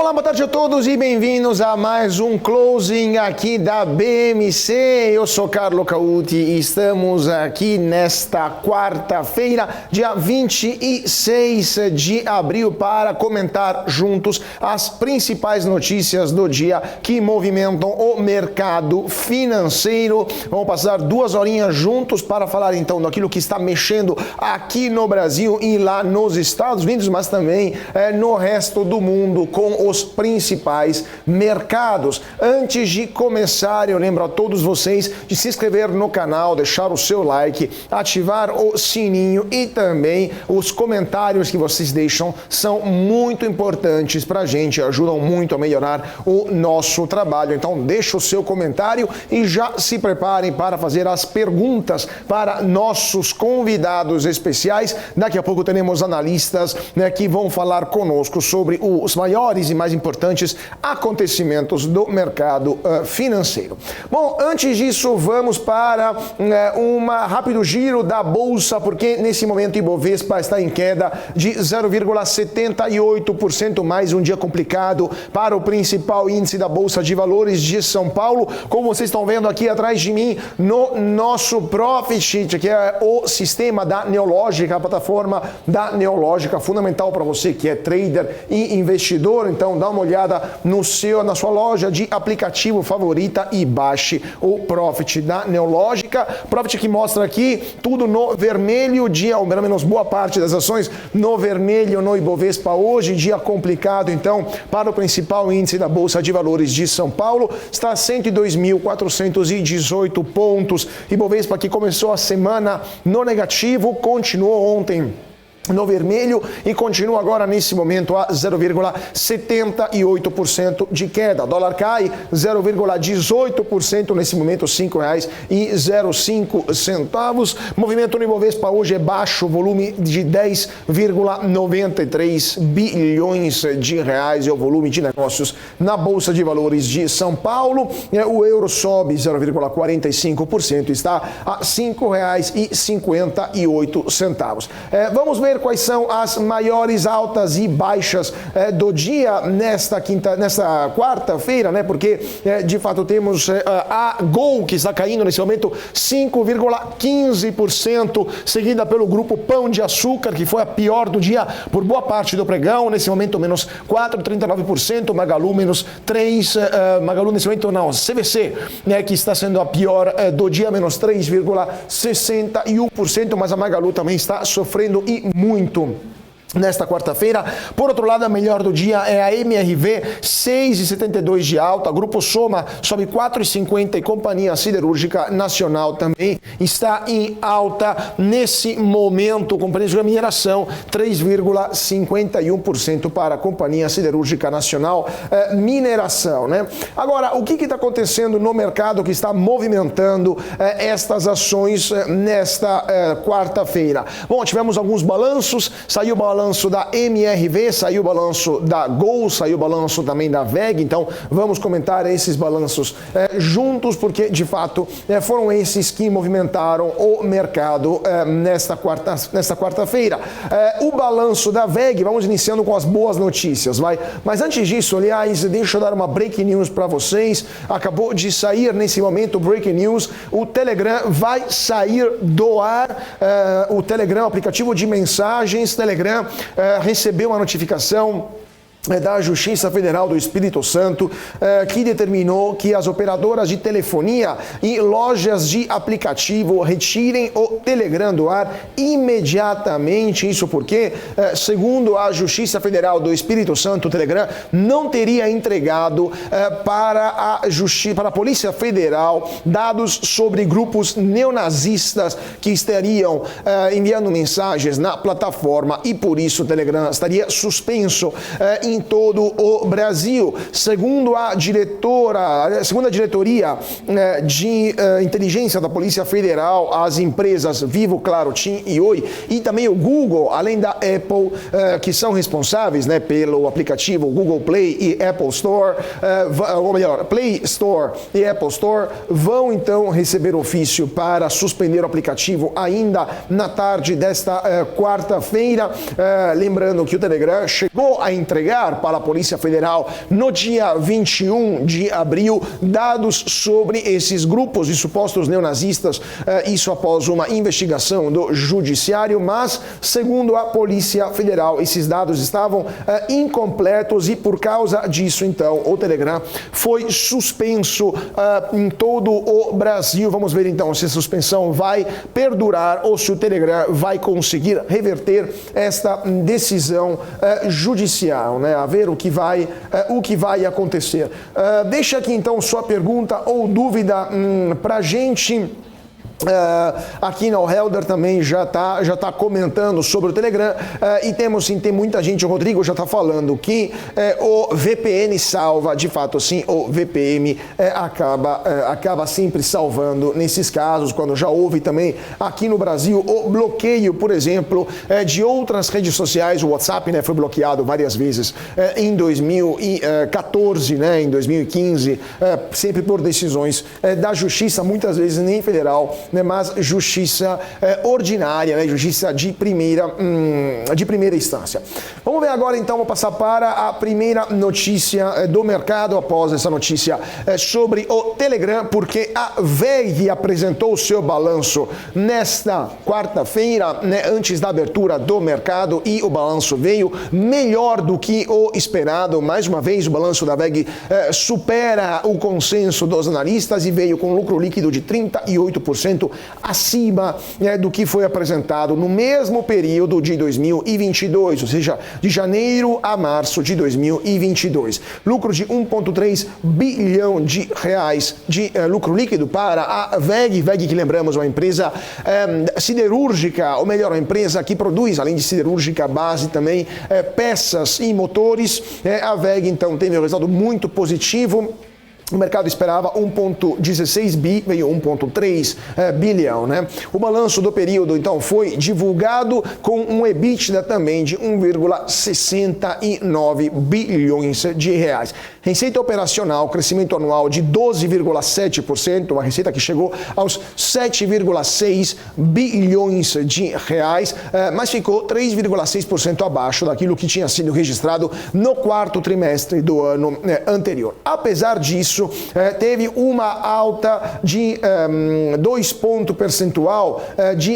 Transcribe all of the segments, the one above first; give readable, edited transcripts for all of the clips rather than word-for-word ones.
Olá, boa tarde a todos e bem-vindos a mais um closing aqui da BMC. Eu sou Carlo Cauti e estamos aqui nesta quarta-feira, dia 26 de abril, para comentar juntos as principais notícias do dia que movimentam o mercado financeiro. Vamos passar 2 horinhas juntos para falar então daquilo que está mexendo aqui no Brasil e lá nos Estados Unidos, mas também no resto do mundo com os principais mercados. Antes de começar, eu lembro a todos vocês de se inscrever no canal, deixar o seu like, ativar o sininho e também os comentários que vocês deixam são muito importantes para a gente, ajudam muito a melhorar o nosso trabalho. Então deixa o seu comentário e já se preparem para fazer as perguntas para nossos convidados especiais. Daqui a pouco teremos analistas, que vão falar conosco sobre os maiores e mais importantes acontecimentos do mercado financeiro. Bom, antes disso, vamos para um rápido giro da Bolsa, porque nesse momento o Ibovespa está em queda de 0,78%, mais um dia complicado para o principal índice da Bolsa de Valores de São Paulo. Como vocês estão vendo aqui atrás de mim, no nosso Profit Sheet, que é o sistema da Neológica, a plataforma da Neológica, fundamental para você que é trader e investidor. Então dá uma olhada na sua loja de aplicativo favorita e baixe o Profit da Neológica. Profit que mostra aqui tudo no vermelho, dia, ou pelo menos boa parte das ações no vermelho no Ibovespa hoje, dia complicado então para o principal índice da Bolsa de Valores de São Paulo, está 102.418 pontos. Ibovespa que começou a semana no negativo, continuou ontem no vermelho e continua agora nesse momento a 0,78% de queda. Dólar cai 0,18% nesse momento, R$ 5,05. Movimento no Ibovespa hoje é baixo, volume de 10,93 bilhões de reais é o volume de negócios na Bolsa de Valores de São Paulo. O euro sobe 0,45%, está a R$ 5,58. Vamos ver quais são as maiores altas e baixas do dia nesta quarta-feira, porque de fato temos a Gol, que está caindo nesse momento 5,15%, seguida pelo grupo Pão de Açúcar, que foi a pior do dia por boa parte do pregão, nesse momento menos 4,39%, Magalu menos 3%, Magalu nesse momento não, CVC, que está sendo a pior do dia, menos 3,61%, mas a Magalu também está sofrendo e muito nesta quarta-feira. Por outro lado, a melhor do dia é a MRV, 6,72 de alta, Grupo Soma sobe 4,50 e Companhia Siderúrgica Nacional também está em alta nesse momento. Companhia de mineração, 3,51% para a Companhia Siderúrgica Nacional Mineração, Agora, o que está acontecendo no mercado que está movimentando estas ações nesta quarta-feira? Bom, tivemos alguns balanços, saiu o balanço da MRV, saiu o balanço da Gol, saiu o balanço também da VEG, então vamos comentar esses balanços juntos, porque de fato foram esses que movimentaram o mercado nesta quarta-feira. O balanço da VEG, vamos iniciando com as boas notícias, mas antes disso, aliás, deixa eu dar uma breaking news para vocês. Acabou de sair nesse momento, breaking news, o Telegram vai sair do ar. O Telegram, aplicativo de mensagens, Telegram recebeu uma notificação da Justiça Federal do Espírito Santo, que determinou que as operadoras de telefonia e lojas de aplicativo retirem o Telegram do ar imediatamente. Isso porque, segundo a Justiça Federal do Espírito Santo, o Telegram não teria entregado para a Polícia Federal dados sobre grupos neonazistas que estariam enviando mensagens na plataforma e por isso o Telegram estaria suspenso em todo o Brasil. Segundo a diretoria de inteligência da Polícia Federal, as empresas Vivo, Claro, TIM e Oi e também o Google, além da Apple, que são responsáveis pelo aplicativo Google Play e Apple Store, ou melhor, Play Store e Apple Store, vão então receber ofício para suspender o aplicativo ainda na tarde desta quarta-feira. Lembrando que o Telegram chegou a entregar divulgar para a Polícia Federal no dia 21 de abril dados sobre esses grupos de supostos neonazistas, isso após uma investigação do Judiciário, mas, segundo a Polícia Federal, esses dados estavam incompletos e, por causa disso, então, o Telegram foi suspenso em todo o Brasil. Vamos ver, então, se a suspensão vai perdurar ou se o Telegram vai conseguir reverter esta decisão judicial, né? A ver o que vai acontecer. Deixa aqui, então, sua pergunta ou dúvida para a gente. Aqui no Helder também já tá comentando sobre o Telegram, e tem muita gente. O Rodrigo já está falando que o VPN salva, de fato, sim, o VPN acaba sempre salvando nesses casos, quando já houve também aqui no Brasil o bloqueio, por exemplo, de outras redes sociais. O WhatsApp, né, foi bloqueado várias vezes em 2014, né, em 2015, sempre por decisões da Justiça, muitas vezes nem federal, né, mas justiça ordinária, né, justiça de primeira instância. Vamos ver agora, então, vou passar para a primeira notícia do mercado, após essa notícia sobre o Telegram, porque a WEG apresentou o seu balanço nesta quarta-feira, né, antes da abertura do mercado, e o balanço veio melhor do que o esperado. Mais uma vez, o balanço da WEG supera o consenso dos analistas e veio com lucro líquido de 38% acima do que foi apresentado no mesmo período de 2022, ou seja, de janeiro a março de 2022. Lucro de 1,3 bilhão de reais de lucro líquido para a WEG. WEG, que lembramos, é uma empresa siderúrgica, ou melhor, uma empresa que produz, além de siderúrgica, base também, peças e motores. A WEG, então, teve um resultado muito positivo. O mercado esperava 1,16 bi, veio 1,3 bilhão, né? O balanço do período, então, foi divulgado com um EBITDA também de 1,69 bilhões de reais. Receita operacional, crescimento anual de 12,7%, uma receita que chegou aos 7,6 bilhões de reais, mas ficou 3,6% abaixo daquilo que tinha sido registrado no quarto trimestre do ano anterior. Apesar disso, teve uma alta de 2 pontos percentual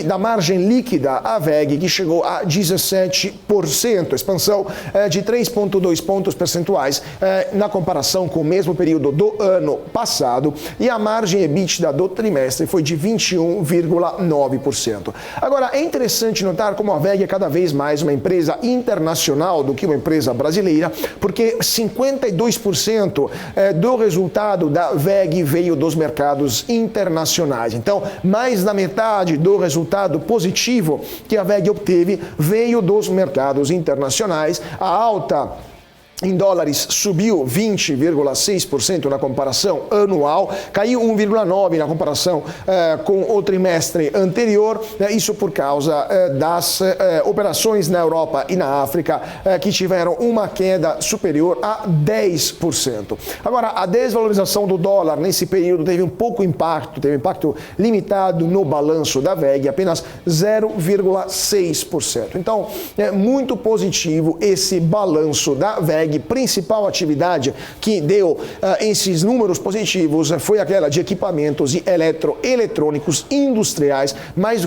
da margem líquida, a WEG, que chegou a 17%, expansão de 3,2 pontos percentuais na comparação com o mesmo período do ano passado, e a margem EBITDA do trimestre foi de 21,9%. Agora, é interessante notar como a WEG é cada vez mais uma empresa internacional do que uma empresa brasileira, porque 52% do resultado da WEG veio dos mercados internacionais. Então, mais da metade do resultado positivo que a WEG obteve veio dos mercados internacionais. A alta em dólares subiu 20,6% na comparação anual, caiu 1,9% na comparação com o trimestre anterior, isso por causa das operações na Europa e na África que tiveram uma queda superior a 10%. Agora, a desvalorização do dólar nesse período teve um impacto limitado no balanço da WEG, apenas 0,6%. Então, é muito positivo esse balanço da WEG. Principal atividade que deu esses números positivos foi aquela de equipamentos e eletrônicos industriais,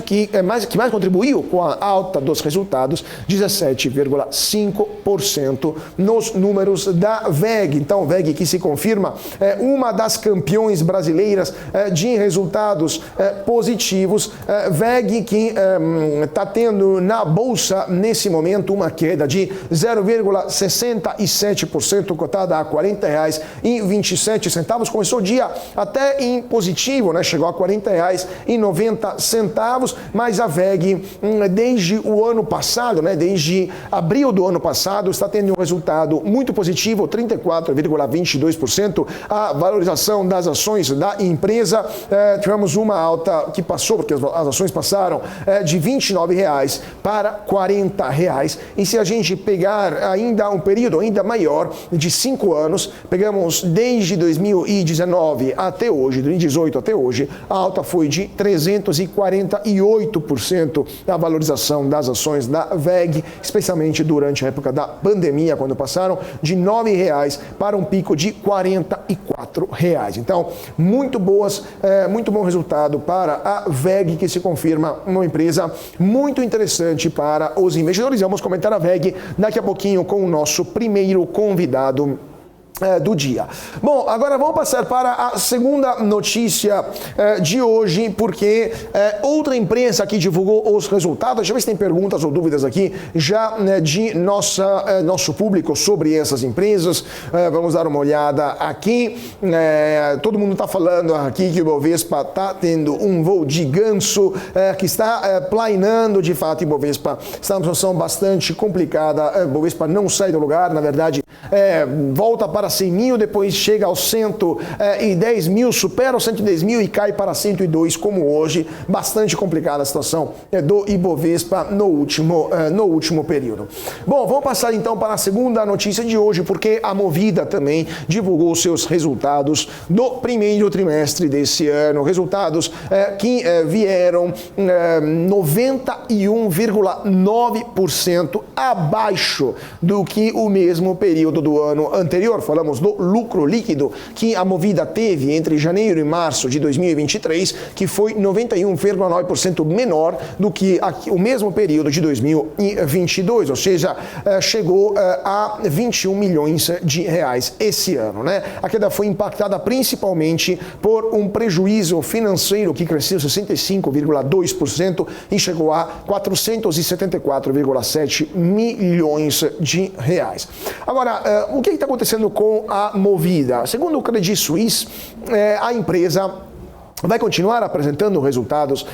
que mais contribuiu com a alta dos resultados, 17,5% nos números da WEG. Então, WEG, que se confirma uma das campeões brasileiras de resultados positivos. WEG, que está tendo na bolsa nesse momento uma queda de 0,67%, cotada a R$ 40,27. Começou o dia até em positivo, né? Chegou a R$ 40,90, mas a WEG, desde o ano passado, né? Desde abril do ano passado, está tendo um resultado muito positivo, 34,22%. A valorização das ações da empresa, tivemos uma alta que passou, porque as ações passaram de R$ 29 para R$ 40. E se a gente pegar ainda um período ainda maior de 5 anos. Pegamos desde 2019 até hoje, 2018 até hoje, a alta foi de 348% da valorização das ações da WEG, especialmente durante a época da pandemia, quando passaram de R$ 9,00 para um pico de R$ 44,00. Então, muito bom resultado para a WEG, que se confirma uma empresa muito interessante para os investidores. Vamos comentar a WEG daqui a pouquinho com o nosso primeiro convidado do dia. Bom, agora vamos passar para a segunda notícia de hoje, porque outra empresa que divulgou os resultados. Deixa eu ver se tem perguntas ou dúvidas aqui já de nosso público sobre essas empresas. Vamos dar uma olhada aqui. Todo mundo está falando aqui que o Ibovespa está tendo um voo de ganso, que está planeando de fato. O Ibovespa está numa situação bastante complicada. O Ibovespa não sai do lugar, na verdade, volta para 100 mil, depois chega aos 110 mil, supera os 110 mil e cai para 102, como hoje. Bastante complicada a situação do Ibovespa no último período. Bom, vamos passar então para a segunda notícia de hoje, porque a Movida também divulgou seus resultados do primeiro trimestre desse ano. Resultados que vieram 91,9% abaixo do que o mesmo período do ano anterior. Falamos do lucro líquido que a Movida teve entre janeiro e março de 2023, que foi 91,9% menor do que o mesmo período de 2022, ou seja, chegou a 21 milhões de reais esse ano, né? A queda foi impactada principalmente por um prejuízo financeiro que cresceu 65,2% e chegou a 474,7 milhões de reais. Agora, o que está acontecendo com a Movida? Segundo o Credit Suisse, a empresa vai continuar apresentando resultados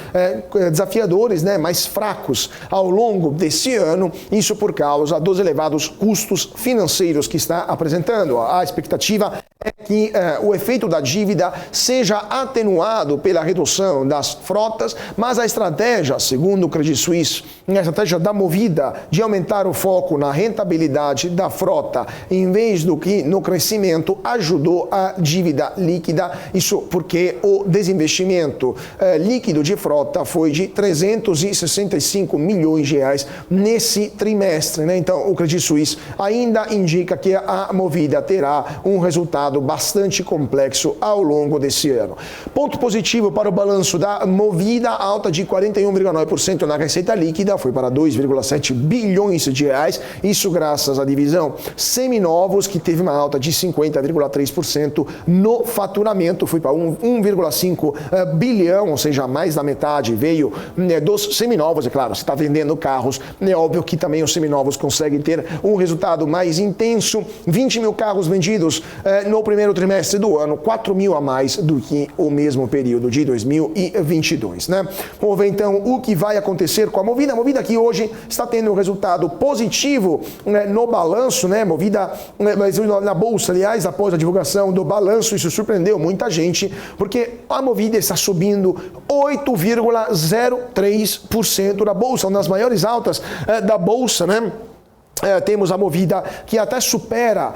desafiadores, mais fracos ao longo desse ano, isso por causa dos elevados custos financeiros que está apresentando. A expectativa é que o efeito da dívida seja atenuado pela redução das frotas, mas a estratégia, segundo o Credit Suisse, a estratégia da Movida de aumentar o foco na rentabilidade da frota em vez do que no crescimento ajudou a dívida líquida, isso porque o desinvestimento líquido de frota foi de 365 milhões de reais nesse trimestre, né? Então, o Credit Suisse ainda indica que a Movida terá um resultado bastante complexo ao longo desse ano. Ponto positivo para o balanço da Movida, alta de 41,9% na receita líquida, foi para 2,7 bilhões de reais, isso graças à divisão seminovos, que teve uma alta de 50,3% no faturamento, foi para 1,5 bilhão, ou seja, mais da metade veio dos seminovos. É claro, se está vendendo carros, é óbvio que também os seminovos conseguem ter um resultado mais intenso. 20 mil carros vendidos no primeiro trimestre do ano, 4 mil a mais do que o mesmo período de 2022, né? Vamos ver então o que vai acontecer com a Movida. A Movida que hoje está tendo um resultado positivo no balanço, né? Movida na bolsa, aliás, após a divulgação do balanço, isso surpreendeu muita gente, porque a Movida está subindo 8,03% da bolsa, uma das maiores altas da bolsa, né? Temos a Movida que até supera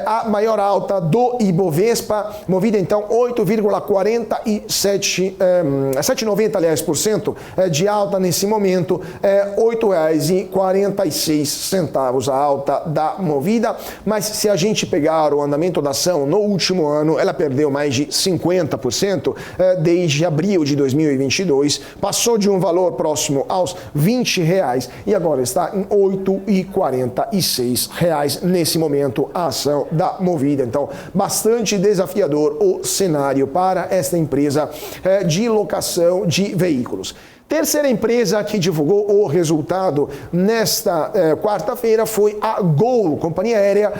a maior alta do Ibovespa. Movida então 7,90 aliás por cento de alta nesse momento, R$ 8,46 a alta da Movida. Mas se a gente pegar o andamento da ação no último ano, ela perdeu mais de 50% desde abril de 2022, passou de um valor próximo aos R$ 20 e agora está em R$ 8,46 nesse momento a ação da Movida. Então, bastante desafiador o cenário para esta empresa de locação de veículos. Terceira empresa que divulgou o resultado nesta quarta-feira foi a Gol, companhia aérea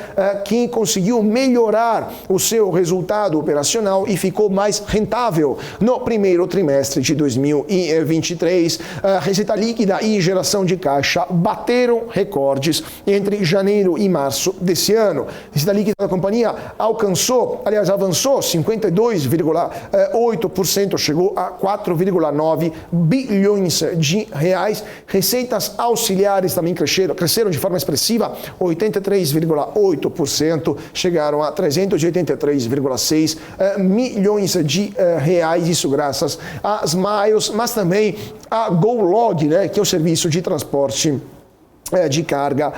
que conseguiu melhorar o seu resultado operacional e ficou mais rentável no primeiro trimestre de 2023. Receita líquida e geração de caixa bateram recordes entre janeiro e março desse ano. Receita líquida da companhia avançou 52,8%, chegou a 4,9 bilhões bilhões de reais. Receitas auxiliares também cresceram de forma expressiva, 83,8%, chegaram a 383,6 milhões de reais, isso graças a Smiles, mas também a GoLog, né, que é o serviço de transporte de carga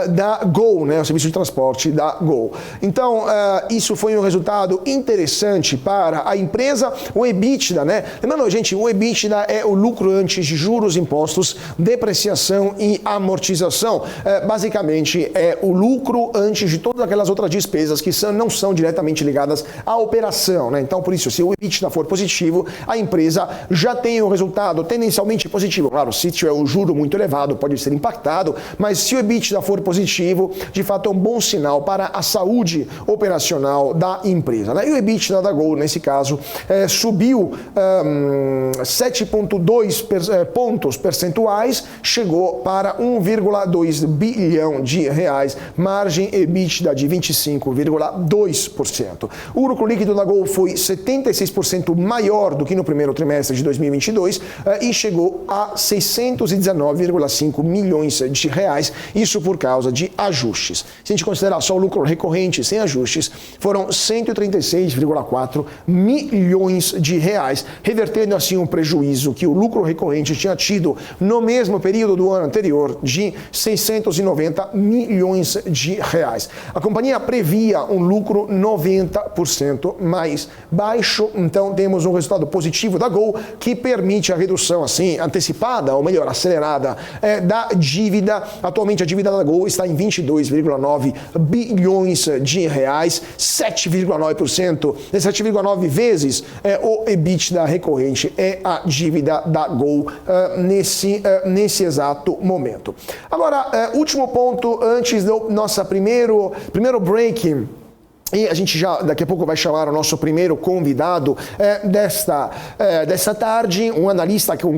da Gol, né, o serviço de transporte da Gol. Então, isso foi um resultado interessante para a empresa. O EBITDA, né? Lembrando, gente, o EBITDA é o lucro antes de juros, impostos, depreciação e amortização. Basicamente, é o lucro antes de todas aquelas outras despesas que não são diretamente ligadas à operação, né? Então, por isso, se o EBITDA for positivo, a empresa já tem um resultado tendencialmente positivo. Claro, se tiver um juro muito elevado, pode ser impactado, mas se o EBITDA for positivo, de fato é um bom sinal para a saúde operacional da empresa, né? E o EBITDA da Gol, nesse caso, subiu 7,2 pontos percentuais, chegou para 1,2 bilhão de reais, margem EBITDA de 25,2%. O lucro líquido da Gol foi 76% maior do que no primeiro trimestre de 2022 e chegou a 619,5 milhões de reais, isso por causa de ajustes. Se a gente considerar só o lucro recorrente sem ajustes, foram 136,4 milhões de reais, revertendo assim um prejuízo que o lucro recorrente tinha tido no mesmo período do ano anterior de 690 milhões de reais. A companhia previa um lucro 90% mais baixo, então temos um resultado positivo da Gol que permite a redução assim antecipada, ou melhor, acelerada da dívida. Atualmente a dívida da Gol está em 22,9 bilhões de reais, 7,9%, 7,9 vezes o EBITDA recorrente é a dívida da Gol nesse exato momento. Agora, último ponto antes do nosso primeiro break. E a gente já daqui a pouco vai chamar o nosso primeiro convidado desta tarde, um analista com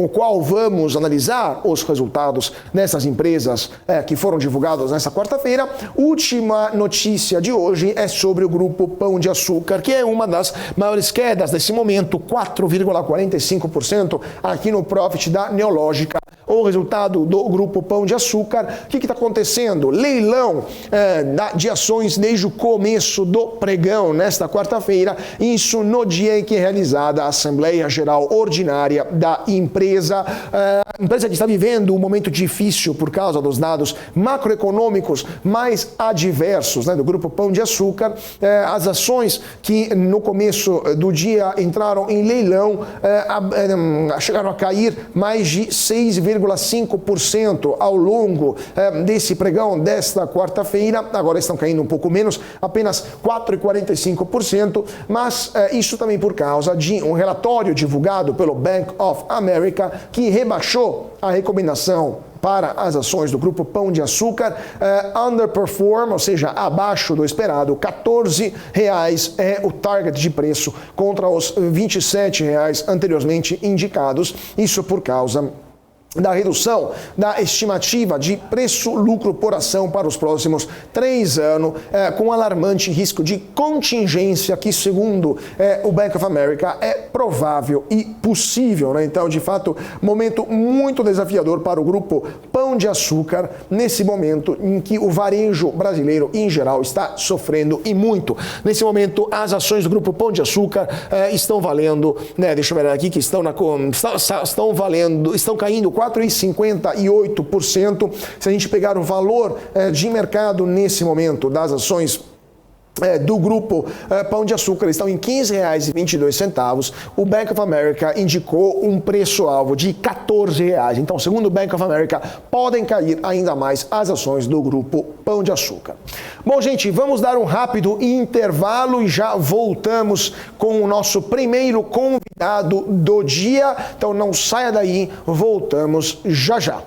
o qual vamos analisar os resultados dessas empresas que foram divulgados nesta quarta-feira. Última notícia de hoje é sobre o grupo Pão de Açúcar, que é uma das maiores quedas desse momento, 4,45% aqui no profit da Neológica. O resultado do grupo Pão de Açúcar. O que está acontecendo? Leilão de ações desde o começo do pregão, nesta quarta-feira, isso no dia em que é realizada a Assembleia Geral Ordinária da empresa. A empresa que está vivendo um momento difícil por causa dos dados macroeconômicos mais adversos, né, do grupo Pão de Açúcar. As ações que no começo do dia entraram em leilão chegaram a cair mais de 6,5% ao longo desse pregão desta quarta-feira. Agora estão caindo um pouco menos, apenas 4,45%, mas isso também por causa de um relatório divulgado pelo Bank of America que rebaixou a recomendação para as ações do grupo Pão de Açúcar, underperform, ou seja, abaixo do esperado, R$14 é o target de preço contra os R$27 anteriormente indicados, isso por causa da redução da estimativa de preço-lucro por ação para os próximos 3 anos, com alarmante risco de contingência que, segundo o Bank of America, é provável e possível, né? Então, de fato, momento muito desafiador para o grupo Pão de Açúcar, nesse momento em que o varejo brasileiro, em geral, está sofrendo e muito. Nesse momento, as ações do grupo Pão de Açúcar estão valendo, né? Deixa eu ver aqui, que estão caindo 4,58%. Se a gente pegar o valor de mercado nesse momento das ações do grupo Pão de Açúcar, estão em R$15,22. O Bank of America indicou um preço-alvo de R$14. Então, segundo o Bank of America, podem cair ainda mais as ações do grupo Pão de Açúcar. Bom, gente, vamos dar um rápido intervalo e já voltamos com o nosso primeiro convidado do dia. Então, não saia daí, voltamos já já.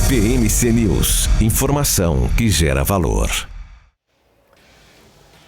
BMC News, informação que gera valor.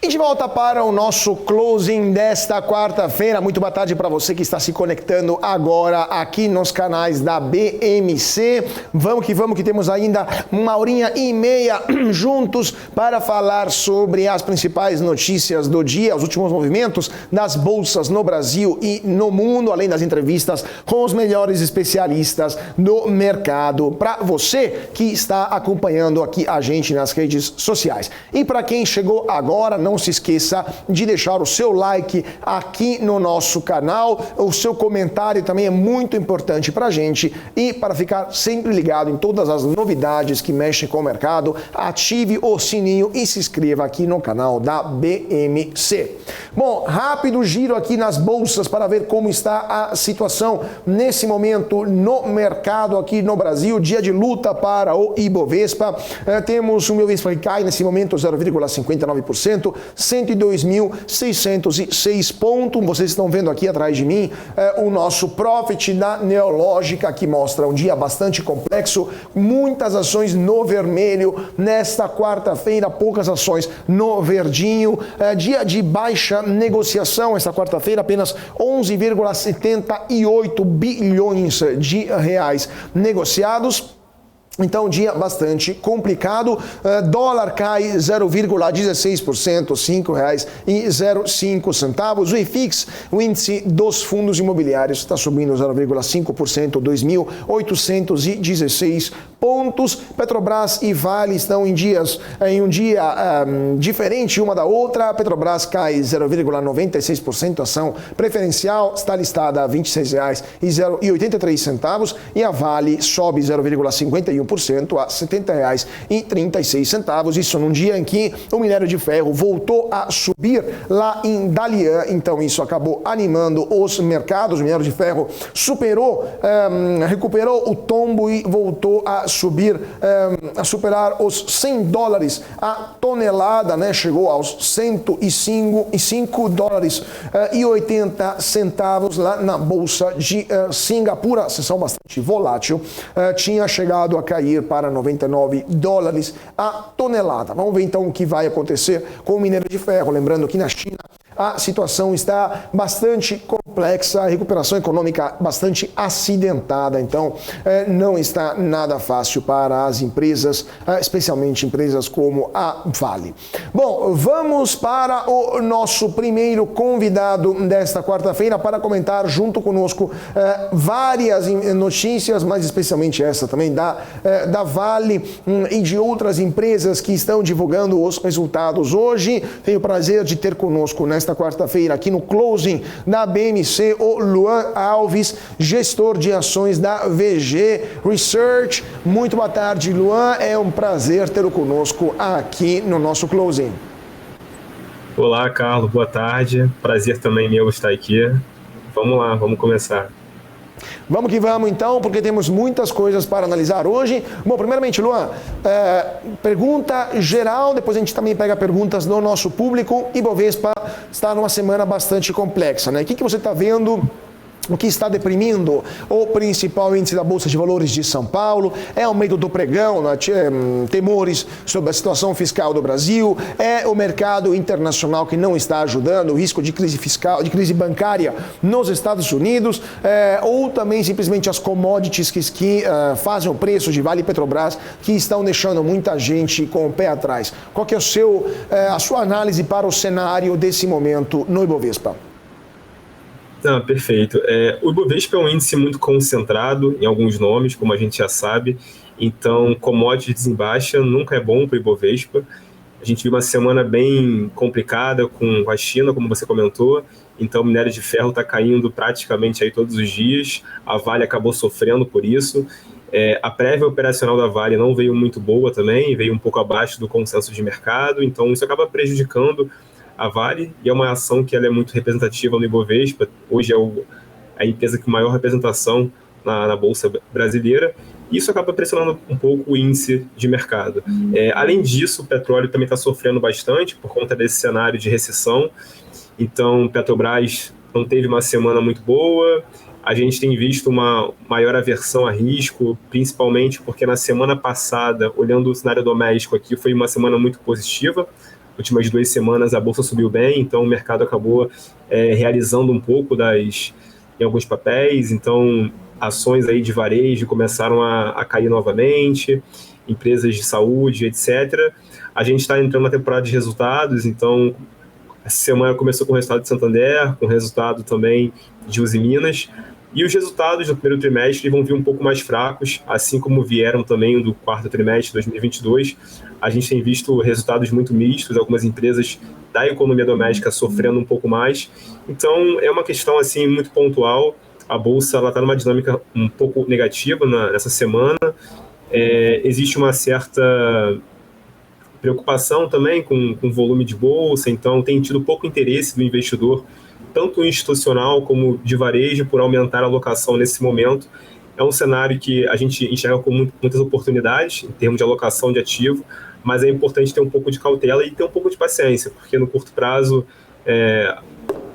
E de volta para o nosso closing desta quarta-feira. Muito boa tarde para você que está se conectando agora aqui nos canais da BMC. Vamos que temos ainda 1h30 juntos para falar sobre as principais notícias do dia, os últimos movimentos das bolsas no Brasil e no mundo, além das entrevistas com os melhores especialistas do mercado, para você que está acompanhando aqui a gente nas redes sociais. E para quem chegou agora, não se esqueça de deixar o seu like aqui no nosso canal. O seu comentário também é muito importante para a gente. E para ficar sempre ligado em todas as novidades que mexem com o mercado, ative o sininho e se inscreva aqui no canal da BMC. Bom, rápido giro aqui nas bolsas para ver como está a situação nesse momento no mercado aqui no Brasil. Dia de luta para o Ibovespa. Temos o Ibovespa que cai nesse momento 0,59%. 102.606 pontos. Vocês estão vendo aqui atrás de mim o nosso Profit da Neológica, que mostra um dia bastante complexo, muitas ações no vermelho nesta quarta-feira, poucas ações no verdinho. Dia de baixa negociação, esta quarta-feira apenas 11,78 bilhões de reais negociados. Então, dia bastante complicado. Dólar cai 0,16%, R$ 5,05. O IFIX, o índice dos fundos imobiliários, está subindo 0,5%, 2.816 pontos. Petrobras e Vale estão em um dia diferente uma da outra. A Petrobras cai 0,96%, ação preferencial está listada a R$ 26,83 e a Vale sobe 0,51%. A R$ 70,36. Isso num dia em que o minério de ferro voltou a subir lá em Dalian. Então isso acabou animando os mercados. O minério de ferro recuperou o tombo e voltou a subir, a superar os $100 a tonelada, né? Chegou aos $105,80 lá na bolsa de Singapura. A sessão bastante volátil, tinha chegado a cair para $99 a tonelada. Vamos ver então o que vai acontecer com o minério de ferro. Lembrando que na China a situação está bastante complexa, a recuperação econômica bastante acidentada, então não está nada fácil para as empresas, especialmente empresas como a Vale. Bom, vamos para o nosso primeiro convidado desta quarta-feira para comentar junto conosco várias notícias, mas especialmente essa também da Vale e de outras empresas que estão divulgando os resultados. Hoje tenho o prazer de ter conosco nesta quarta-feira aqui no closing da BMC o Luan Alves, gestor de ações da VG Research. Muito boa tarde, Luan. É um prazer tê-lo conosco aqui no nosso closing. Olá, Carlos. Boa tarde. Prazer também meu estar aqui. Vamos lá, vamos começar. Vamos que vamos então, porque temos muitas coisas para analisar hoje. Bom, primeiramente, Luan, pergunta geral, depois a gente também pega perguntas do nosso público. Ibovespa está numa semana bastante complexa, né? O que você está vendo? O que está deprimindo o principal índice da Bolsa de Valores de São Paulo é o medo do pregão, né? Temores sobre a situação fiscal do Brasil, é o mercado internacional que não está ajudando, o risco de crise fiscal, de crise bancária nos Estados Unidos, ou também simplesmente as commodities que fazem o preço de Vale e Petrobras, que estão deixando muita gente com o pé atrás. Qual que é a sua análise para o cenário desse momento no Ibovespa? Não, perfeito. O Ibovespa é um índice muito concentrado em alguns nomes, como a gente já sabe. Então, commodities em baixa nunca é bom para o Ibovespa. A gente viu uma semana bem complicada com a China, como você comentou. Então, o minério de ferro está caindo praticamente aí todos os dias. A Vale acabou sofrendo por isso. A prévia operacional da Vale não veio muito boa também, veio um pouco abaixo do consenso de mercado. Então, isso acaba prejudicando a Vale, e é uma ação que ela é muito representativa no Ibovespa. Hoje é a empresa com maior representação na Bolsa brasileira, e isso acaba pressionando um pouco o índice de mercado. Além disso, o petróleo também está sofrendo bastante por conta desse cenário de recessão. Então, Petrobras não teve uma semana muito boa, a gente tem visto uma maior aversão a risco, principalmente porque na semana passada, olhando o cenário doméstico aqui, foi uma semana muito positiva. Últimas 2 semanas a bolsa subiu bem, então o mercado acabou realizando um pouco em alguns papéis, então ações aí de varejo começaram a cair novamente, empresas de saúde, etc. A gente está entrando na temporada de resultados, então essa semana começou com o resultado de Santander, com o resultado também de Uzi Minas, e os resultados do primeiro trimestre vão vir um pouco mais fracos, assim como vieram também do quarto trimestre de 2022. A gente tem visto resultados muito mistos, algumas empresas da economia doméstica sofrendo um pouco mais. Então, é uma questão assim muito pontual. A Bolsa está numa dinâmica um pouco negativa nessa semana. Existe uma certa preocupação também com o volume de Bolsa, então tem tido pouco interesse do investidor, tanto institucional como de varejo, por aumentar a alocação nesse momento. É um cenário que a gente enxerga com muitas oportunidades em termos de alocação de ativo, mas é importante ter um pouco de cautela e ter um pouco de paciência, porque no curto prazo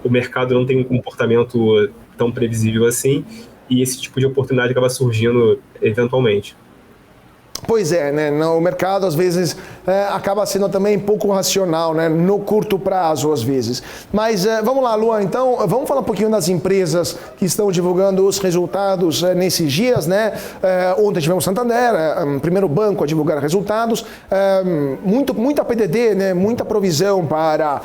o mercado não tem um comportamento tão previsível assim, e esse tipo de oportunidade acaba surgindo eventualmente. Pois é, né? O mercado às vezes acaba sendo também pouco racional, né? No curto prazo às vezes. Mas vamos lá, Luan, então vamos falar um pouquinho das empresas que estão divulgando os resultados nesses dias, né? Ontem tivemos Santander, primeiro banco a divulgar resultados, muita PDD, né? Muita provisão para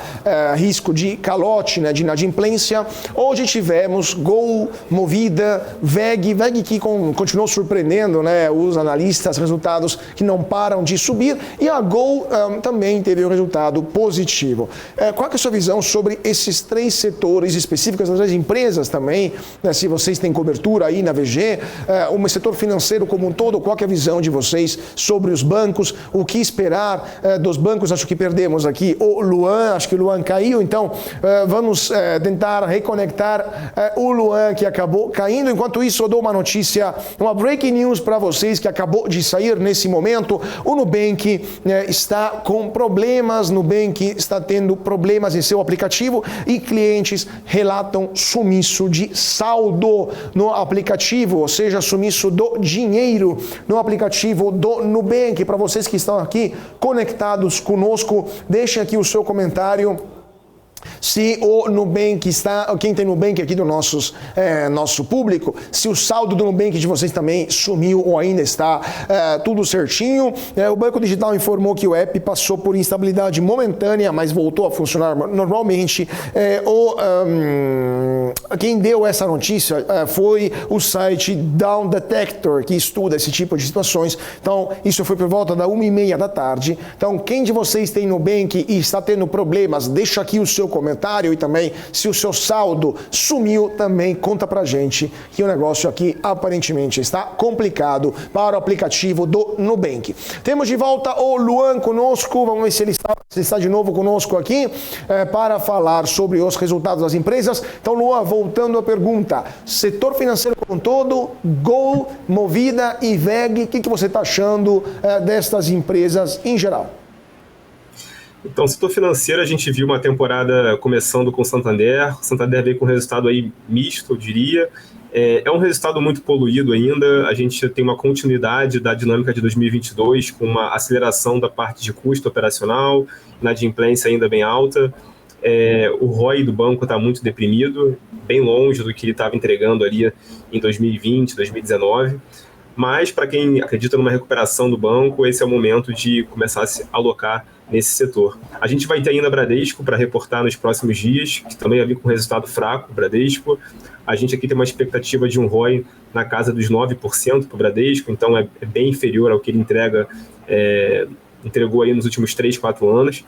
risco de calote, né? De inadimplência. Hoje tivemos Gol, Movida, VEG que continuou surpreendendo, né? Os analistas, resultados que não param de subir, e a Gol também teve um resultado positivo. Qual é a sua visão sobre esses 3 setores específicos, das empresas também, né, se vocês têm cobertura aí na VG, o setor financeiro como um todo, qual é a visão de vocês sobre os bancos, o que esperar dos bancos? Acho que perdemos aqui o Luan, acho que o Luan caiu, então vamos tentar reconectar o Luan, que acabou caindo. Enquanto isso, eu dou uma notícia, uma breaking news para vocês que acabou de sair nesse momento. O Nubank está com problemas, Nubank está tendo problemas em seu aplicativo e clientes relatam sumiço de saldo no aplicativo, ou seja, sumiço do dinheiro no aplicativo do Nubank. Para vocês que estão aqui conectados conosco, deixem aqui o seu comentário. Se o Nubank está, quem tem Nubank aqui do nosso público, se o saldo do Nubank de vocês também sumiu ou ainda está tudo certinho. O Banco Digital informou que o app passou por instabilidade momentânea, mas voltou a funcionar normalmente. Quem deu essa notícia foi o site Down Detector, que estuda esse tipo de situações. Então, isso foi por volta da 1h30 da tarde. Então, quem de vocês tem Nubank e está tendo problemas, deixa aqui o seu comentário, e também se o seu saldo sumiu, também conta pra gente, que o negócio aqui aparentemente está complicado para o aplicativo do Nubank. Temos de volta o Luan conosco, vamos ver se ele está de novo conosco aqui para falar sobre os resultados das empresas. Então, Luan, voltando à pergunta, setor financeiro como um todo, Gol, Movida e VEG, o que você está achando destas empresas em geral? Então, setor financeiro, a gente viu uma temporada começando com Santander. Santander veio com um resultado aí misto, eu diria. É um resultado muito poluído ainda. A gente tem uma continuidade da dinâmica de 2022, com uma aceleração da parte de custo operacional, inadimplência ainda bem alta. O ROI do banco está muito deprimido, bem longe do que ele estava entregando ali em 2020, 2019. Mas, para quem acredita numa recuperação do banco, esse é o momento de começar a se alocar nesse setor. A gente vai ter ainda Bradesco para reportar nos próximos dias, que também vai vir com resultado fraco, Bradesco. A gente aqui tem uma expectativa de um ROI na casa dos 9% para o Bradesco, então é bem inferior ao que ele entregou aí nos últimos 3, 4 anos.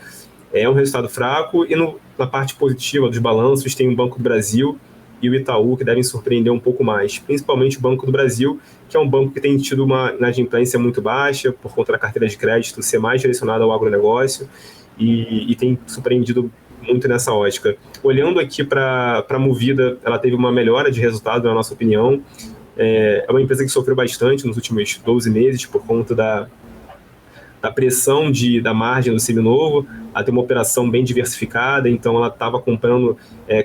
É um resultado fraco, e na parte positiva dos balanços tem o Banco do Brasil e o Itaú, que devem surpreender um pouco mais, principalmente o Banco do Brasil, que é um banco que tem tido uma inadimplência muito baixa, por conta da carteira de crédito ser mais direcionada ao agronegócio, e tem surpreendido muito nessa ótica. Olhando aqui para a Movida, ela teve uma melhora de resultado, na nossa opinião. É uma empresa que sofreu bastante nos últimos 12 meses por conta da pressão da margem do seminovo, ela tem uma operação bem diversificada, então ela estava comprando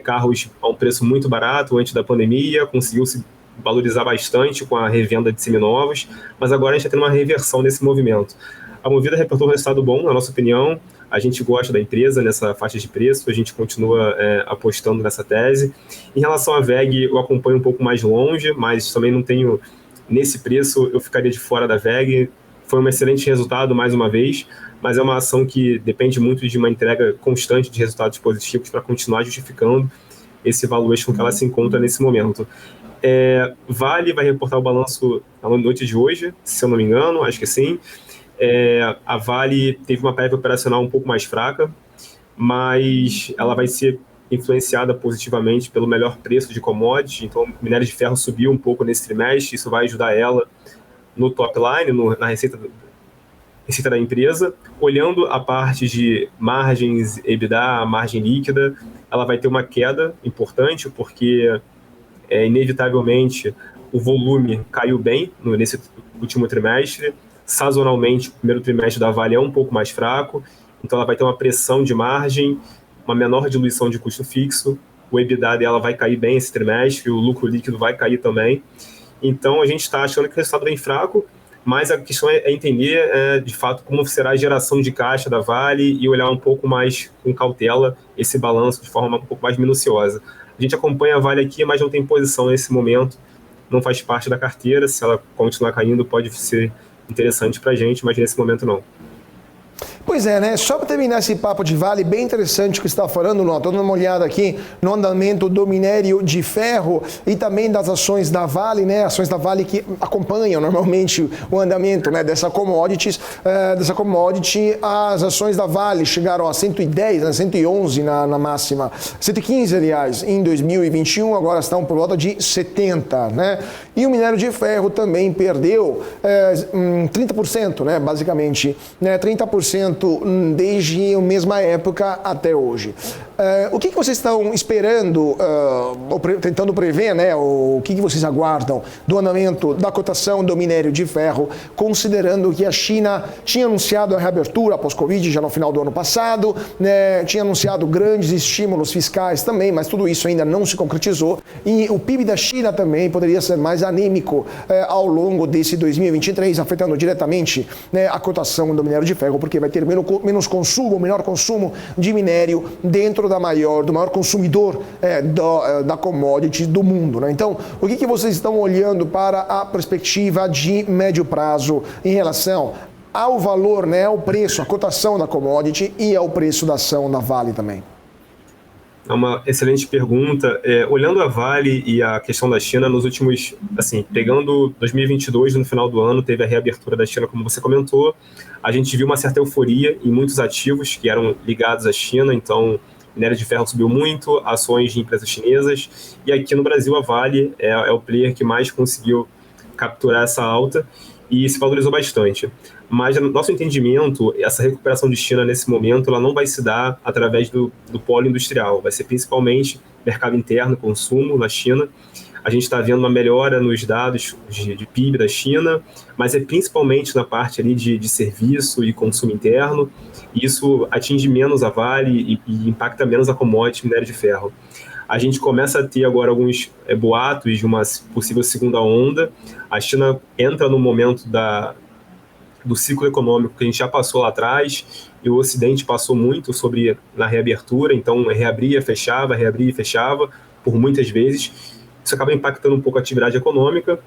carros a um preço muito barato antes da pandemia, conseguiu se valorizar bastante com a revenda de seminovos, mas agora a gente está tendo uma reversão nesse movimento. A Movida reportou um resultado bom, na nossa opinião, a gente gosta da empresa nessa faixa de preço, a gente continua apostando nessa tese. Em relação à VEG, eu acompanho um pouco mais longe, mas também não tenho, nesse preço, eu ficaria de fora da VEG. Foi um excelente resultado, mais uma vez, mas é uma ação que depende muito de uma entrega constante de resultados positivos para continuar justificando esse valuation que ela se encontra nesse momento. Vale vai reportar o balanço na noite de hoje, se eu não me engano, acho que sim. A Vale teve uma prévia operacional um pouco mais fraca, mas ela vai ser influenciada positivamente pelo melhor preço de commodity, então o minério de ferro subiu um pouco nesse trimestre, isso vai ajudar ela no top line, na receita da empresa. Olhando a parte de margens, EBITDA, margem líquida, ela vai ter uma queda importante, porque inevitavelmente o volume caiu bem nesse último trimestre. Sazonalmente, o primeiro trimestre da Vale é um pouco mais fraco, então ela vai ter uma pressão de margem, uma menor diluição de custo fixo, o EBITDA dela vai cair bem esse trimestre, o lucro líquido vai cair também. Então, a gente está achando que o resultado é bem fraco, mas a questão é entender, de fato, como será a geração de caixa da Vale e olhar um pouco mais com cautela esse balanço de forma um pouco mais minuciosa. A gente acompanha a Vale aqui, mas não tem posição nesse momento, não faz parte da carteira. Se ela continuar caindo, pode ser interessante para a gente, mas nesse momento não. Pois é, né? Só para terminar esse papo de Vale, bem interessante o que você está falando, Estou dando uma olhada aqui no andamento do minério de ferro e também das ações da Vale, né? Ações da Vale que acompanham normalmente o andamento, né, dessa commodity. As ações da Vale chegaram a 110, né, 111 na máxima, 115, aliás, em 2021, agora estão por volta de 70, né? E o minério de ferro também perdeu 30%, né, basicamente, né, 30% desde a mesma época até hoje. O que vocês estão esperando, tentando prever, né? O que vocês aguardam do andamento da cotação do minério de ferro, considerando que a China tinha anunciado a reabertura pós-Covid já no final do ano passado, né? Tinha anunciado grandes estímulos fiscais também, mas tudo isso ainda não se concretizou, e o PIB da China também poderia ser mais anêmico ao longo desse 2023, afetando diretamente, né, a cotação do minério de ferro, porque vai ter menos consumo, menor consumo de minério dentro do maior consumidor da commodity do mundo, né? Então, o que vocês estão olhando para a perspectiva de médio prazo em relação ao valor, né, ao preço, a cotação da commodity e ao preço da ação da Vale também? É uma excelente pergunta. Olhando a Vale e a questão da China, nos últimos, pegando 2022, no final do ano, teve a reabertura da China, como você comentou. A gente viu uma certa euforia em muitos ativos que eram ligados à China, então minério de ferro subiu muito, ações de empresas chinesas, e aqui no Brasil a Vale é o player que mais conseguiu capturar essa alta e se valorizou bastante. Mas, no nosso entendimento, essa recuperação de China nesse momento ela não vai se dar através do polo industrial, vai ser principalmente mercado interno, consumo na China. A gente está vendo uma melhora nos dados de PIB da China, mas é principalmente na parte ali de serviço e consumo interno. Isso atinge menos a Vale e impacta menos a commodity minério de ferro. A gente começa a ter agora alguns boatos de uma possível segunda onda. A China entra no momento do ciclo econômico que a gente já passou lá atrás, e o Ocidente passou muito na reabertura, então reabria e fechava por muitas vezes. Isso acaba impactando um pouco a atividade econômica,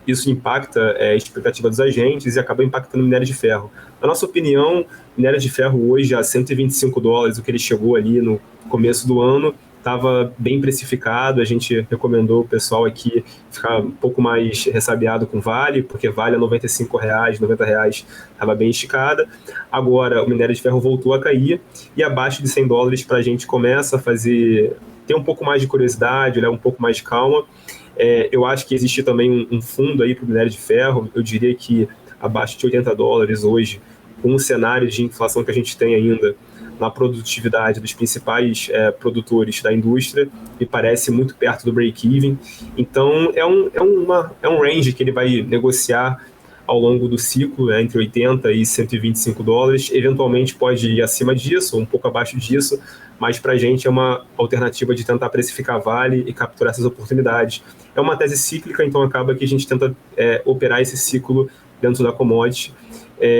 isso impacta a expectativa dos agentes e acaba impactando o minério de ferro. Na nossa opinião, minério de ferro hoje a $125, o que ele chegou ali no começo do ano, estava bem precificado. A gente recomendou o pessoal aqui ficar um pouco mais ressabiado com Vale, porque Vale a R$95, R$90 estava bem esticada. Agora o minério de ferro voltou a cair e abaixo de $100 para a gente começa a ter um pouco mais de curiosidade, olhar um pouco mais de calma. Eu acho que existe também um fundo aí para o minério de ferro. Eu diria que abaixo de $80 hoje, com o cenário de inflação que a gente tem ainda na produtividade dos principais produtores da indústria, me parece muito perto do break-even. Então, é um range que ele vai negociar ao longo do ciclo, né, entre 80 e 125 dólares. Eventualmente pode ir acima disso, ou um pouco abaixo disso, mas para a gente é uma alternativa de tentar precificar Vale e capturar essas oportunidades. É uma tese cíclica, então acaba que a gente tenta operar esse ciclo dentro da commodity.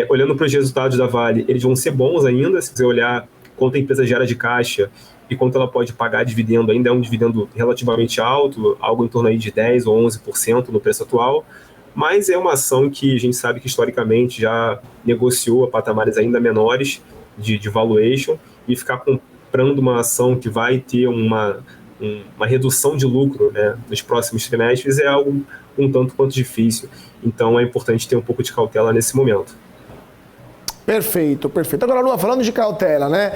Olhando para os resultados da Vale, eles vão ser bons ainda, se você olhar quanto a empresa gera de caixa e quanto ela pode pagar dividendo, ainda é um dividendo relativamente alto, algo em torno aí de 10% ou 11% no preço atual, mas é uma ação que a gente sabe que historicamente já negociou a patamares ainda menores de valuation, e ficar comprando uma ação que vai ter uma redução de lucro, né, nos próximos trimestres é algo um tanto quanto difícil. Então é importante ter um pouco de cautela nesse momento. Perfeito, perfeito. Agora, Luan, falando de cautela, né?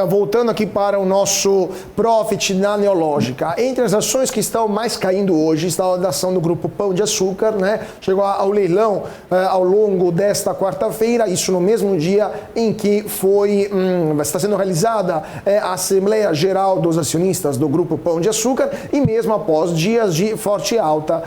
Voltando aqui para o nosso profit na Neológica. Entre as ações que estão mais caindo hoje está a ação do Grupo Pão de Açúcar, né? Chegou ao leilão ao longo desta quarta-feira, isso no mesmo dia em que está sendo realizada a Assembleia Geral dos Acionistas do Grupo Pão de Açúcar, e mesmo após dias de forte alta,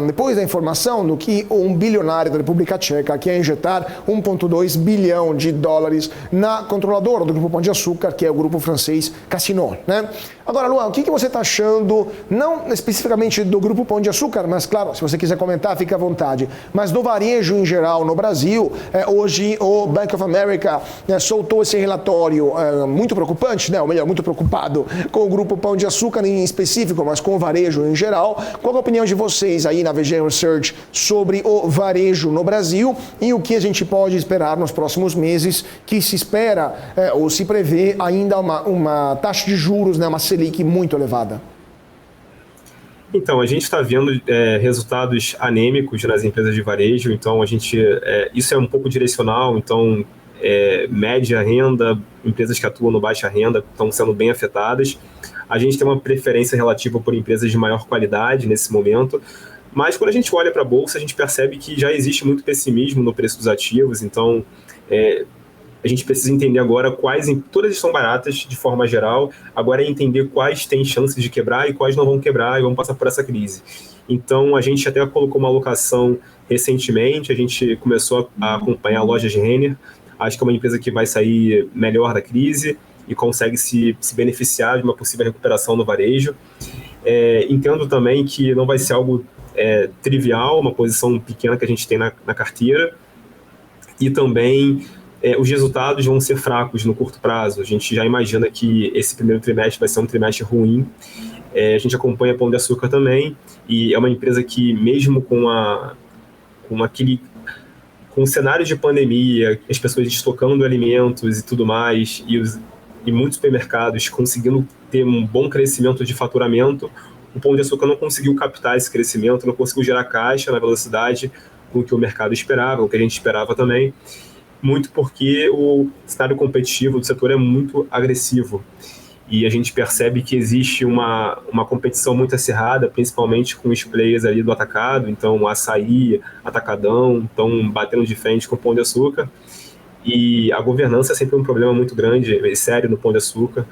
depois da informação do que um bilionário da República Tcheca quer injetar 1,2 bilhão de dólares na controladora do Grupo Pão de Açúcar, que é o grupo francês Casino, né? Agora, Luan, o que você está achando, não especificamente do Grupo Pão de Açúcar, mas claro, se você quiser comentar, fique à vontade, mas do varejo em geral no Brasil? Hoje o Bank of America soltou esse relatório muito preocupante, né? Ou melhor, muito preocupado com o Grupo Pão de Açúcar em específico, mas com o varejo em geral. Qual é a opinião de vocês aí na VG Research sobre o varejo no Brasil e o que a gente pode esperar nos próximos meses, que se espera ou se prevê ainda uma taxa de juros, né, uma Selic muito elevada? Então, a gente está vendo resultados anêmicos nas empresas de varejo, então isso é um pouco direcional, então média renda, empresas que atuam no baixa renda estão sendo bem afetadas. A gente tem uma preferência relativa por empresas de maior qualidade nesse momento, mas quando a gente olha para a Bolsa, a gente percebe que já existe muito pessimismo no preço dos ativos, então a gente precisa entender agora todas estão baratas de forma geral, agora é entender quais têm chances de quebrar e quais não vão quebrar e vão passar por essa crise. Então a gente até colocou uma alocação recentemente, a gente começou a acompanhar a loja de Renner, acho que é uma empresa que vai sair melhor da crise e consegue se beneficiar de uma possível recuperação no varejo. Entendo também que não vai ser algo trivial, uma posição pequena que a gente tem na carteira, e também os resultados vão ser fracos no curto prazo. A gente já imagina que esse primeiro trimestre vai ser um trimestre ruim. A gente acompanha Pão de Açúcar também, e é uma empresa que, mesmo com o cenário de pandemia, as pessoas estocando alimentos e tudo mais, e muitos supermercados conseguindo ter um bom crescimento de faturamento, o Pão de Açúcar não conseguiu captar esse crescimento, não conseguiu gerar caixa na velocidade com o que o mercado esperava, o que a gente esperava também, muito porque o cenário competitivo do setor é muito agressivo. E a gente percebe que existe uma competição muito acirrada, principalmente com os players ali do atacado, então Açaí, Atacadão, estão batendo de frente com o Pão de Açúcar. E a governança é sempre um problema muito grande e sério no Pão de Açúcar,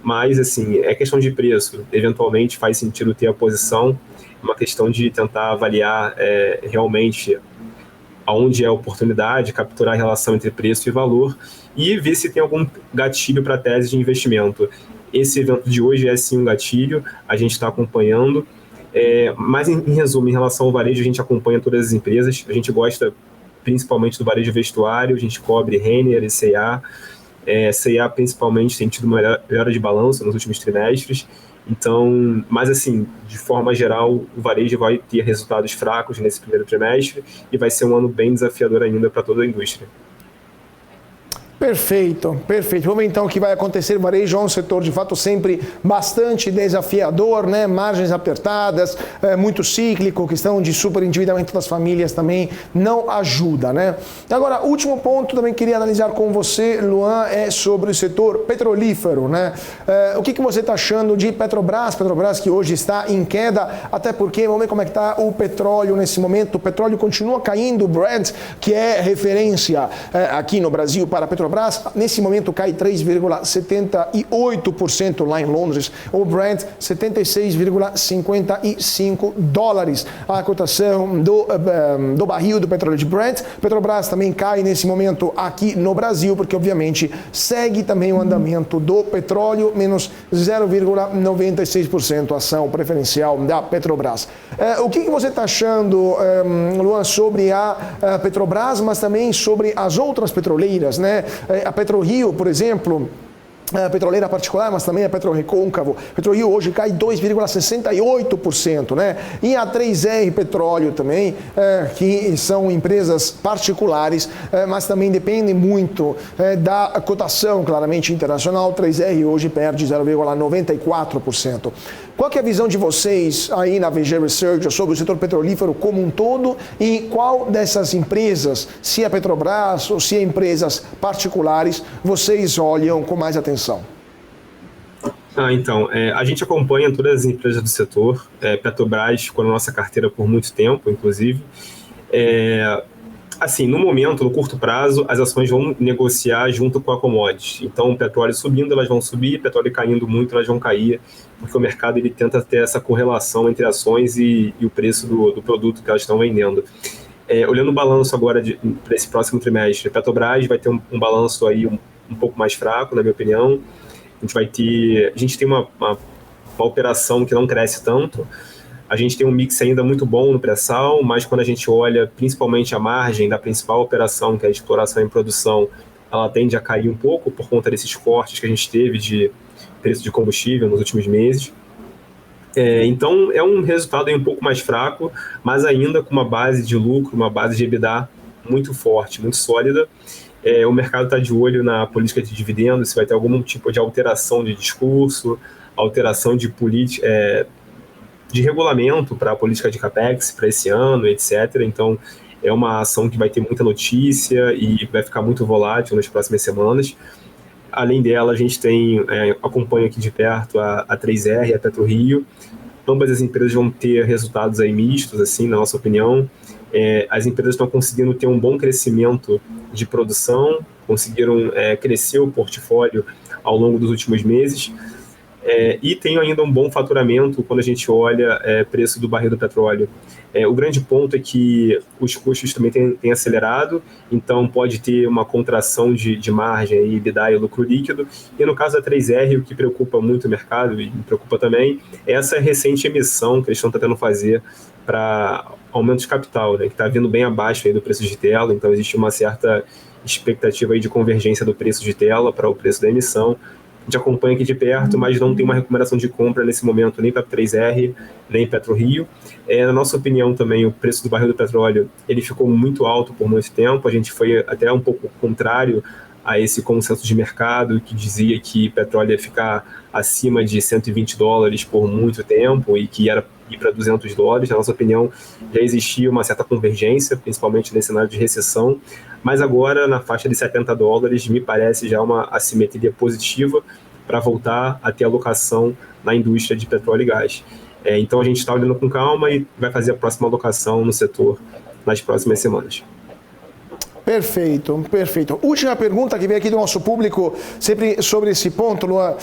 mas assim, é questão de preço, eventualmente faz sentido ter a posição, uma questão de tentar avaliar realmente aonde é a oportunidade, capturar a relação entre preço e valor e ver se tem algum gatilho para a tese de investimento. Esse evento de hoje é sim um gatilho, a gente está acompanhando, mas em resumo, em relação ao varejo, a gente acompanha todas as empresas, a gente gosta principalmente do varejo vestuário, a gente cobre Renner e C&A. C&A principalmente tem tido uma melhora de balanço nos últimos trimestres, então, mas assim, de forma geral, o varejo vai ter resultados fracos nesse primeiro trimestre e vai ser um ano bem desafiador ainda para toda a indústria. Perfeito, perfeito. Vamos ver então o que vai acontecer. O varejo é um setor de fato sempre bastante desafiador, né? Margens apertadas, muito cíclico, questão de superendividamento das famílias também não ajuda, né? Agora, último ponto também queria analisar com você, Luan, é sobre o setor petrolífero, né? O que você está achando de Petrobras? Petrobras que hoje está em queda, até porque, vamos ver como é que está o petróleo nesse momento. O petróleo continua caindo, o Brent, que é referência aqui no Brasil para a Petrobras, Petrobras, nesse momento cai 3,78% lá em Londres. O Brent, 76,55 dólares. A cotação do barril do petróleo de Brent. Petrobras também cai nesse momento aqui no Brasil, porque obviamente segue também o andamento do petróleo, menos 0,96% ação preferencial da Petrobras. O que você está achando, Luan, sobre a Petrobras, mas também sobre as outras petroleiras, né? A PetroRio, por exemplo, a petroleira particular, mas também a PetroRecôncavo. PetroRio hoje cai 2,68%, né? E a 3R Petróleo também, que são empresas particulares, mas também dependem muito da cotação, claramente, internacional. 3R hoje perde 0,94%. Qual que é a visão de vocês aí na VG Research sobre o setor petrolífero como um todo e qual dessas empresas, se é Petrobras ou se é empresas particulares, vocês olham com mais atenção? Então, a gente acompanha todas as empresas do setor. Petrobras ficou na nossa carteira por muito tempo, inclusive. Assim, no momento, no curto prazo, as ações vão negociar junto com a commodity. Então, o petróleo subindo, elas vão subir, petróleo caindo muito, elas vão cair, porque o mercado ele tenta ter essa correlação entre ações e o preço do produto que elas estão vendendo. Olhando o balanço agora para esse próximo trimestre, a Petrobras vai ter um balanço aí um pouco mais fraco, na minha opinião. A gente tem uma operação que não cresce tanto. A gente tem um mix ainda muito bom no pré-sal, mas quando a gente olha principalmente a margem da principal operação, que é a exploração e produção, ela tende a cair um pouco por conta desses cortes que a gente teve de preço de combustível nos últimos meses. Então, é um resultado aí um pouco mais fraco, mas ainda com uma base de lucro, uma base de EBITDA muito forte, muito sólida. O mercado está de olho na política de dividendos, se vai ter algum tipo de alteração de discurso, alteração de política, de regulamento para a política de CAPEX para esse ano, etc. Então, é uma ação que vai ter muita notícia e vai ficar muito volátil nas próximas semanas. Além dela, a gente acompanha aqui de perto a 3R e a PetroRio. Ambas as empresas vão ter resultados aí mistos, assim, na nossa opinião. As empresas estão conseguindo ter um bom crescimento de produção, conseguiram crescer o portfólio ao longo dos últimos meses. E tem ainda um bom faturamento quando a gente olha preço do barril do petróleo. O grande ponto é que os custos também têm acelerado, então pode ter uma contração de margem, EBITDA e lucro líquido. E no caso da 3R, o que preocupa muito o mercado, e me preocupa também, é essa recente emissão que eles estão tentando fazer para aumento de capital, né, que está vindo bem abaixo aí do preço de tela, então existe uma certa expectativa aí de convergência do preço de tela para o preço da emissão. A gente acompanha aqui de perto, mas não tem uma recomendação de compra nesse momento, nem para 3R, nem PetroRio. Na nossa opinião também, o preço do barril do petróleo ele ficou muito alto por muito tempo, a gente foi até um pouco contrário a esse consenso de mercado que dizia que petróleo ia ficar acima de 120 dólares por muito tempo e que ia ir para 200 dólares. Na nossa opinião, já existia uma certa convergência, principalmente nesse cenário de recessão, mas agora na faixa de 70 dólares me parece já uma assimetria positiva para voltar a ter alocação na indústria de petróleo e gás. Então a gente está olhando com calma e vai fazer a próxima alocação no setor nas próximas semanas. Perfeito, perfeito. Última pergunta que vem aqui do nosso público, sempre sobre esse ponto, Luan,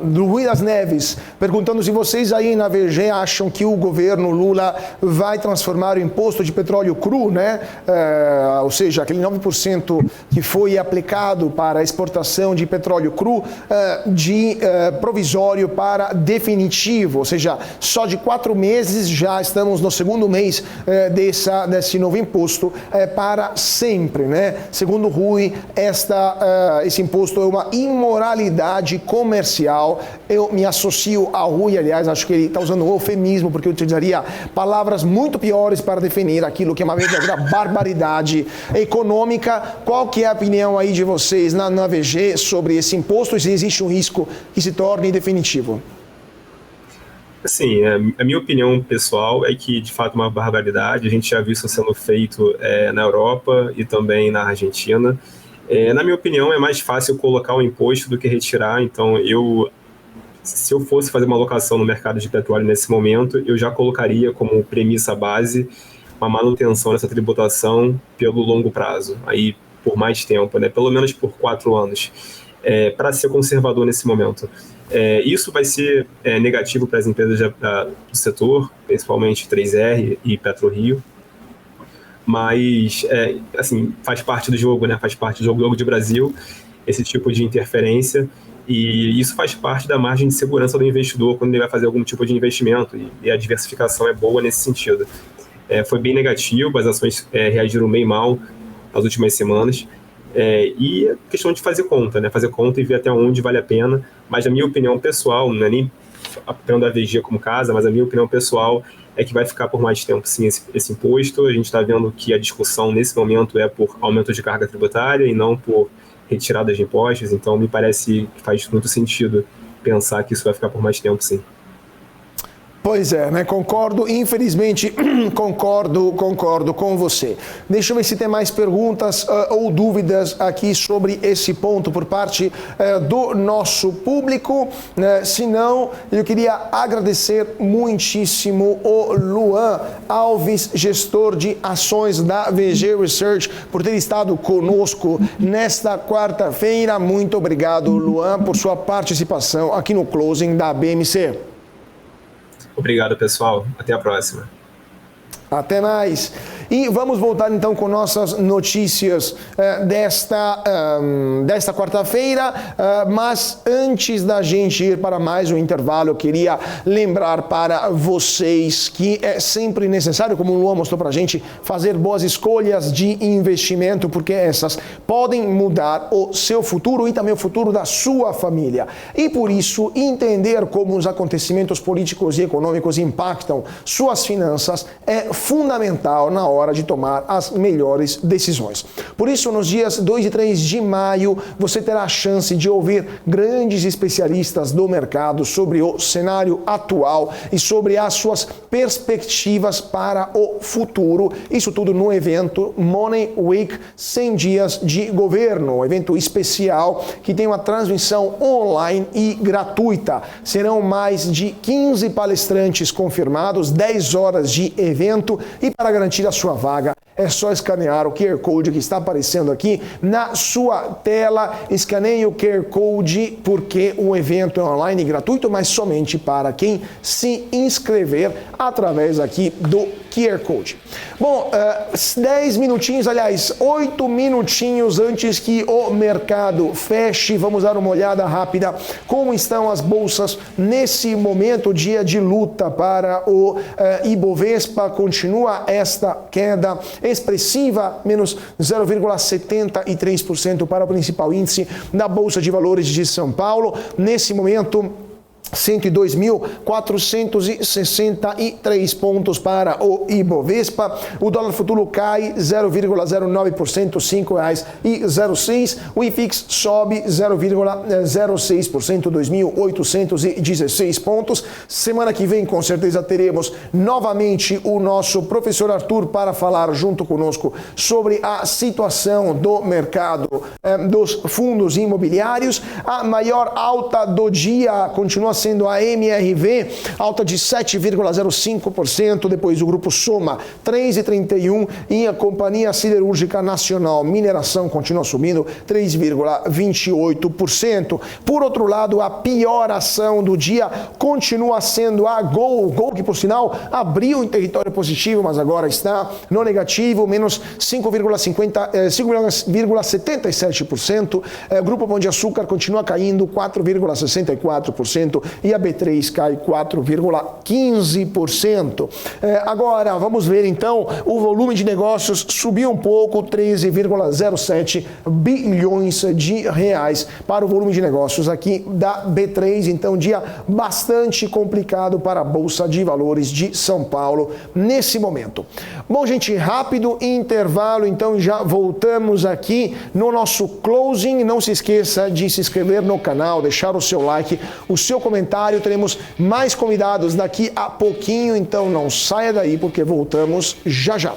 do Rui das Neves, perguntando se vocês aí na VG acham que o governo Lula vai transformar o imposto de petróleo cru, né? Ou seja, aquele 9% que foi aplicado para a exportação de petróleo cru, de provisório para definitivo, ou seja, só de 4 meses já estamos no segundo mês desse novo imposto. Para sempre, né? Segundo Rui, esse imposto é uma imoralidade comercial. Eu me associo ao Rui, aliás, acho que ele está usando um eufemismo, porque eu utilizaria palavras muito piores para definir aquilo que é uma verdadeira barbaridade econômica. Qual que é a opinião aí de vocês na VG sobre esse imposto e se existe um risco que se torne definitivo? Assim, a minha opinião pessoal é que, de fato, é uma barbaridade. A gente já viu isso sendo feito na Europa e também na Argentina. Na minha opinião, é mais fácil colocar o imposto do que retirar. Então, se eu fosse fazer uma alocação no mercado de petróleo nesse momento, eu já colocaria como premissa base uma manutenção dessa tributação pelo longo prazo. Aí, por mais tempo, né? Pelo menos por 4 anos, para ser conservador nesse momento. Isso vai ser negativo para as empresas do setor, principalmente 3R e PetroRio, mas assim, faz parte do jogo, né? Faz parte do jogo de Brasil, esse tipo de interferência, e isso faz parte da margem de segurança do investidor quando ele vai fazer algum tipo de investimento, e a diversificação é boa nesse sentido. Foi bem negativo, as ações reagiram bem mal nas últimas semanas, e é questão de fazer conta, né? Fazer conta e ver até onde vale a pena, mas na minha opinião pessoal, não é nem apoiando a VG como casa, mas a minha opinião pessoal é que vai ficar por mais tempo sim esse imposto. A gente está vendo que a discussão nesse momento é por aumento de carga tributária e não por retirada de impostos, então me parece que faz muito sentido pensar que isso vai ficar por mais tempo sim. Pois é, né? Concordo, infelizmente, concordo com você. Deixa eu ver se tem mais perguntas ou dúvidas aqui sobre esse ponto por parte do nosso público. Se não, eu queria agradecer muitíssimo o Luan Alves, gestor de ações da VG Research, por ter estado conosco nesta quarta-feira. Muito obrigado, Luan, por sua participação aqui no Closing da BMC. Obrigado, pessoal. Até a próxima. Até mais. E vamos voltar então com nossas notícias desta quarta-feira, mas antes da gente ir para mais um intervalo, eu queria lembrar para vocês que é sempre necessário, como o Luan mostrou para a gente, fazer boas escolhas de investimento, porque essas podem mudar o seu futuro e também o futuro da sua família. E por isso, entender como os acontecimentos políticos e econômicos impactam suas finanças é fundamental na hora de tomar as melhores decisões. Por isso, nos dias 2 e 3 de maio, você terá a chance de ouvir grandes especialistas do mercado sobre o cenário atual e sobre as suas perspectivas para o futuro. Isso tudo no evento Money Week 100 dias de governo, um evento especial que tem uma transmissão online e gratuita. Serão mais de 15 palestrantes confirmados, 10 horas de evento. E para garantir a sua vaga, é só escanear o QR Code que está aparecendo aqui na sua tela. Escaneie o QR Code porque o evento é online e gratuito, mas somente para quem se inscrever através aqui do QR Code. Bom, 10 minutinhos, aliás, 8 minutinhos antes que o mercado feche, vamos dar uma olhada rápida como estão as bolsas nesse momento, dia de luta para o Ibovespa. Continua esta queda expressiva, menos 0,73% para o principal índice da Bolsa de Valores de São Paulo. Nesse momento, 102.463 pontos para o Ibovespa. O dólar futuro cai 0,09%, R$ 5,06. O IFIX sobe 0,06%, 2.816 pontos. Semana que vem, com certeza, teremos novamente o nosso professor Arthur para falar junto conosco sobre a situação do mercado dos fundos imobiliários. A maior alta do dia continua sendo a MRV, alta de 7,05%, depois o grupo Soma 3,31% e a Companhia Siderúrgica Nacional Mineração continua subindo 3,28%. Por outro lado, a pior ação do dia continua sendo a Gol, que por sinal abriu em território positivo, mas agora está no negativo, menos 5,77%. O grupo Pão de Açúcar continua caindo 4,64%. E a B3 cai 4,15%. Agora, vamos ver então, o volume de negócios subiu um pouco, 13,07 bilhões de reais para o volume de negócios aqui da B3. Então, dia bastante complicado para a Bolsa de Valores de São Paulo nesse momento. Bom, gente, rápido intervalo, então já voltamos aqui no nosso closing. Não se esqueça de se inscrever no canal, deixar o seu like, o seu comentário. Teremos mais convidados daqui a pouquinho, então não saia daí porque voltamos já já.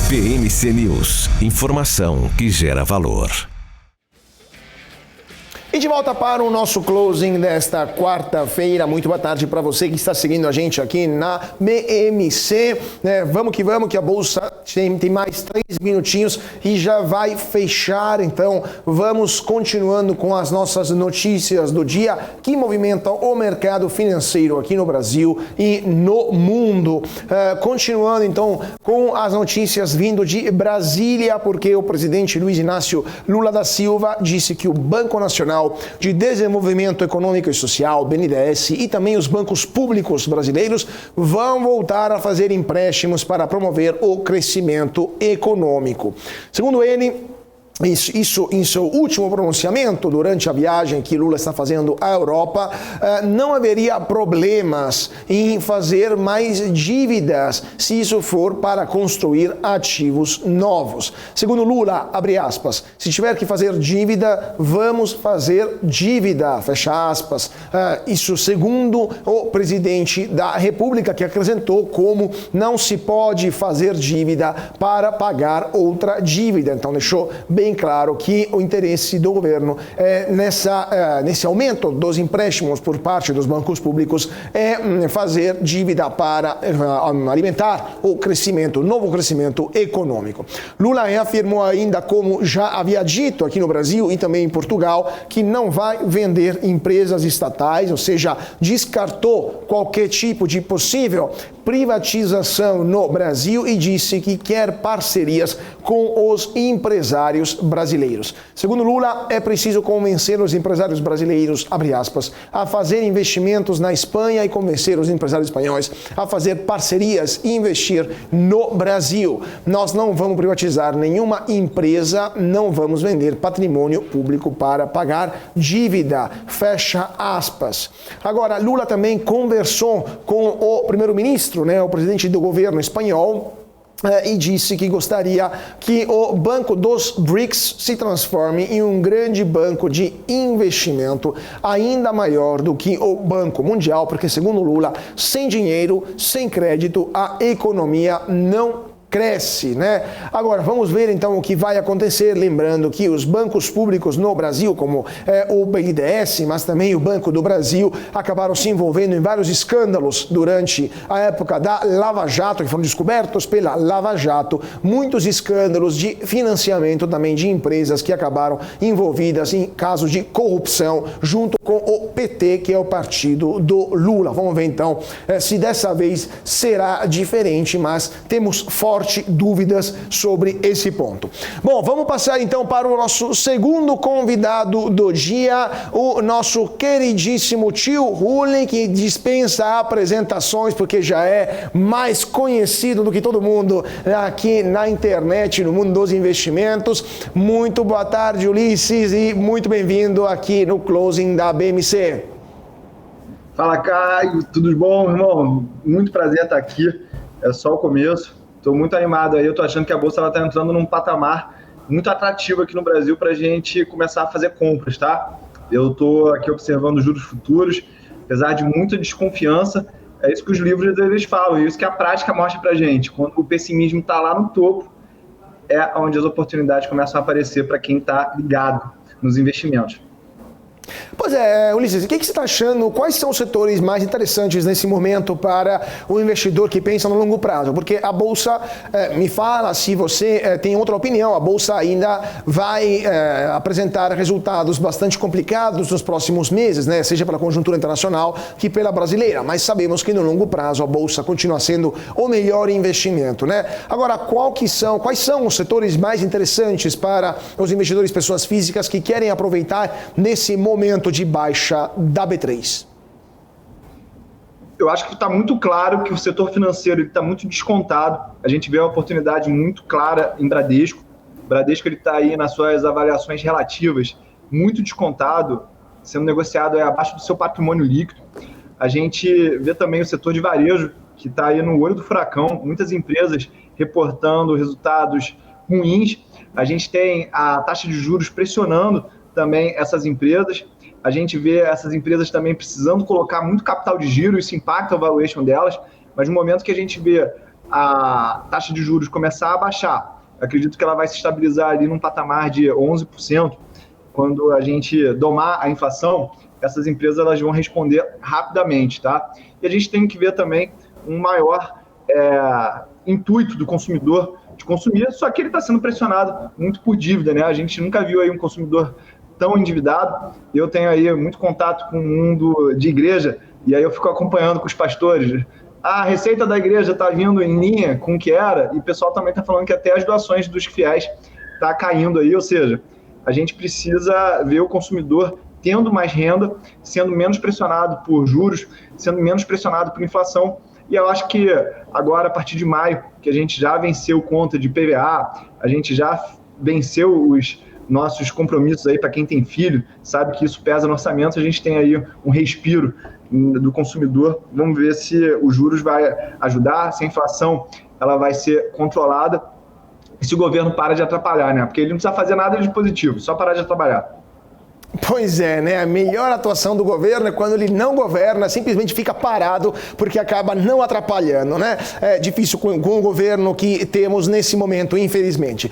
BMC News, informação que gera valor. E de volta para o nosso closing desta quarta-feira. Muito boa tarde para você que está seguindo a gente aqui na BMC. Vamos que a Bolsa tem mais 3 minutinhos e já vai fechar. Então, vamos continuando com as nossas notícias do dia que movimentam o mercado financeiro aqui no Brasil e no mundo. Continuando, então, com as notícias vindo de Brasília, porque o presidente Luiz Inácio Lula da Silva disse que o Banco Nacional de Desenvolvimento Econômico e Social, BNDES, e também os bancos públicos brasileiros vão voltar a fazer empréstimos para promover o crescimento econômico. Segundo ele, isso em seu último pronunciamento durante a viagem que Lula está fazendo à Europa, não haveria problemas em fazer mais dívidas se isso for para construir ativos novos. Segundo Lula, abre aspas, se tiver que fazer dívida, vamos fazer dívida, fecha aspas. Isso segundo o presidente da República, que acrescentou como não se pode fazer dívida para pagar outra dívida. Então deixou bem claro que o interesse do governo nesse aumento dos empréstimos por parte dos bancos públicos é fazer dívida para alimentar o novo crescimento econômico. Lula reafirmou ainda, como já havia dito aqui no Brasil e também em Portugal, que não vai vender empresas estatais, ou seja, descartou qualquer tipo de possível privatização no Brasil e disse que quer parcerias com os empresários brasileiros. Segundo Lula, é preciso convencer os empresários brasileiros, abre aspas, a fazer investimentos na Espanha e convencer os empresários espanhóis a fazer parcerias e investir no Brasil. Nós não vamos privatizar nenhuma empresa, não vamos vender patrimônio público para pagar dívida, fecha aspas. Agora, Lula também conversou com o primeiro-ministro, o presidente do governo espanhol, e disse que gostaria que o Banco dos BRICS se transforme em um grande banco de investimento ainda maior do que o Banco Mundial, porque, segundo Lula, sem dinheiro, sem crédito, a economia não cresce, Agora, vamos ver então o que vai acontecer, lembrando que os bancos públicos no Brasil, como o BNDES, mas também o Banco do Brasil, acabaram se envolvendo em vários escândalos durante a época da Lava Jato, que foram descobertos pela Lava Jato, muitos escândalos de financiamento também de empresas que acabaram envolvidas em casos de corrupção, junto com o PT, que é o partido do Lula. Vamos ver então se dessa vez será diferente, mas temos fortes dúvidas sobre esse ponto. Bom, vamos passar então para o nosso segundo convidado do dia, o nosso queridíssimo tio Rulli, que dispensa apresentações porque já é mais conhecido do que todo mundo aqui na internet, no mundo dos investimentos. Muito boa tarde, Ulisses, e muito bem-vindo aqui no Closing da BMC. Fala, Caio, tudo bom, irmão? Muito prazer estar aqui, é só o começo. Estou muito animado aí, eu estou achando que a Bolsa está entrando num patamar muito atrativo aqui no Brasil para a gente começar a fazer compras, tá? Eu estou aqui observando os juros futuros, apesar de muita desconfiança, é isso que os livros eles falam, e isso que a prática mostra para a gente. Quando o pessimismo está lá no topo, é onde as oportunidades começam a aparecer para quem está ligado nos investimentos. Pois é, Ulisses, o que você está achando? Quais são os setores mais interessantes nesse momento para o investidor que pensa no longo prazo? Porque a Bolsa, me fala se você tem outra opinião, a Bolsa ainda vai apresentar resultados bastante complicados nos próximos meses, seja pela conjuntura internacional que pela brasileira, mas sabemos que no longo prazo a Bolsa continua sendo o melhor investimento, Agora, quais são os setores mais interessantes para os investidores pessoas físicas que querem aproveitar nesse momento de baixa da B3? Eu acho que está muito claro que o setor financeiro está muito descontado. A gente vê uma oportunidade muito clara em Bradesco. O Bradesco está aí nas suas avaliações relativas muito descontado, sendo negociado abaixo do seu patrimônio líquido. A gente vê também o setor de varejo, que está aí no olho do furacão, muitas empresas reportando resultados ruins. A gente tem a taxa de juros pressionando também essas empresas. A gente vê essas empresas também precisando colocar muito capital de giro, isso impacta o valuation delas, mas no momento que a gente vê a taxa de juros começar a baixar, acredito que ela vai se estabilizar ali num patamar de 11%, quando a gente domar a inflação, essas empresas elas vão responder rapidamente, tá? E a gente tem que ver também um maior intuito do consumidor de consumir, só que ele está sendo pressionado muito por dívida, né? A gente nunca viu aí um consumidor tão endividado. Eu tenho aí muito contato com o mundo de igreja, e aí eu fico acompanhando com os pastores. A receita da igreja está vindo em linha com o que era, e o pessoal também está falando que até as doações dos fiéis está caindo aí, ou seja, a gente precisa ver o consumidor tendo mais renda, sendo menos pressionado por juros, sendo menos pressionado por inflação. E eu acho que agora, a partir de maio, que a gente já venceu conta de PVA, a gente já venceu os nossos compromissos aí para quem tem filho, sabe que isso pesa no orçamento, a gente tem aí um respiro do consumidor. Vamos ver se os juros vai ajudar, se a inflação ela vai ser controlada e se o governo para de atrapalhar, né? Porque ele não precisa fazer nada de positivo, só parar de atrapalhar. Pois é, né? A melhor atuação do governo é quando ele não governa, simplesmente fica parado, porque acaba não atrapalhando, né? É difícil com o governo que temos nesse momento, infelizmente.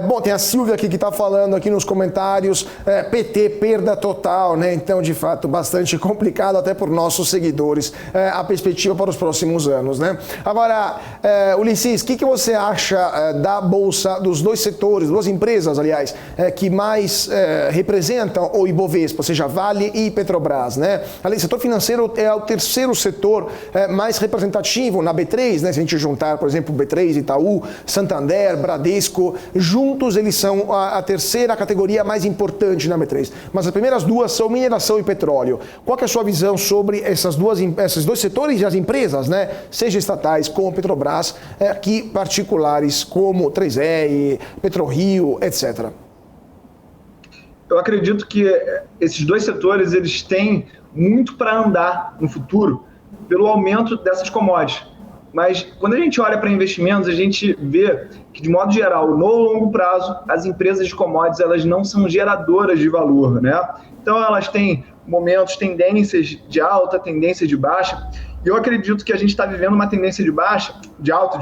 Bom, tem a Silvia aqui que está falando aqui nos comentários, PT, perda total, né? Então, de fato, bastante complicado até por nossos seguidores, a perspectiva para os próximos anos, né? Agora, Ulisses, o que você acha da Bolsa, dos dois setores, duas empresas, aliás, que mais representam o Ibovespa, ou seja, Vale e Petrobras, né? Além do setor financeiro, é o terceiro setor mais representativo na B3, né? Se a gente juntar, por exemplo, B3, Itaú, Santander, Bradesco, juntos eles são a terceira categoria mais importante na B3. Mas as primeiras duas são mineração e petróleo. Qual que é a sua visão sobre esses dois setores e as empresas, né? Seja estatais como Petrobras, aqui particulares como 3R, PetroRio, etc. Eu acredito que esses dois setores eles têm muito para andar no futuro pelo aumento dessas commodities. Mas quando a gente olha para investimentos, a gente vê que, de modo geral, no longo prazo, as empresas de commodities elas não são geradoras de valor, né? Então elas têm momentos, tendências de alta, tendências de baixa. E eu acredito que a gente está vivendo uma tendência de alta,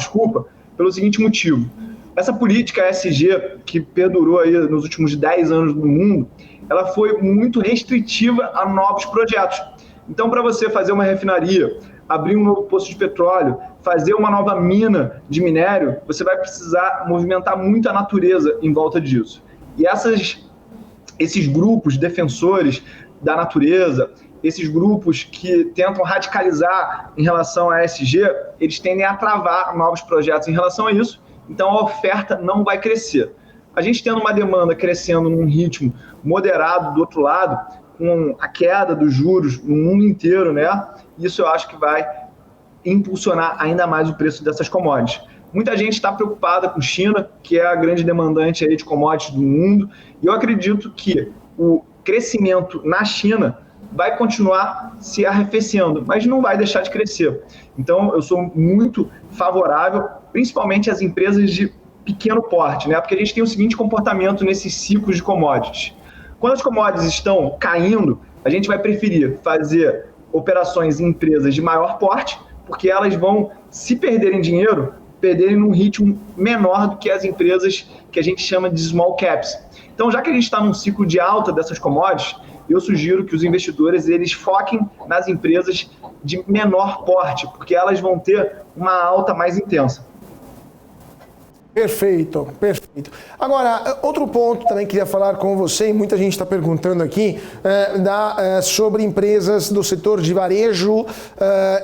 pelo seguinte motivo. Essa política ESG, que perdurou aí nos últimos 10 anos no mundo, ela foi muito restritiva a novos projetos. Então, para você fazer uma refinaria, abrir um novo poço de petróleo, fazer uma nova mina de minério, você vai precisar movimentar muito a natureza em volta disso. E esses grupos defensores da natureza, esses grupos que tentam radicalizar em relação a ESG, eles tendem a travar novos projetos em relação a isso. Então, a oferta não vai crescer. A gente tendo uma demanda crescendo num ritmo moderado do outro lado, com a queda dos juros no mundo inteiro, né? Isso eu acho que vai impulsionar ainda mais o preço dessas commodities. Muita gente está preocupada com China, que é a grande demandante aí de commodities do mundo, e eu acredito que o crescimento na China vai continuar se arrefecendo, mas não vai deixar de crescer. Então, eu sou muito favorável, principalmente às empresas de pequeno porte, né? Porque a gente tem o seguinte comportamento nesses ciclos de commodities. Quando as commodities estão caindo, a gente vai preferir fazer operações em empresas de maior porte, porque elas vão, se perderem dinheiro, perderem num ritmo menor do que as empresas que a gente chama de small caps. Então, já que a gente está num ciclo de alta dessas commodities, eu sugiro que os investidores eles foquem nas empresas de menor porte, porque elas vão ter uma alta mais intensa. Perfeito, perfeito. Agora, outro ponto também queria falar com você, e muita gente está perguntando aqui, sobre empresas do setor de varejo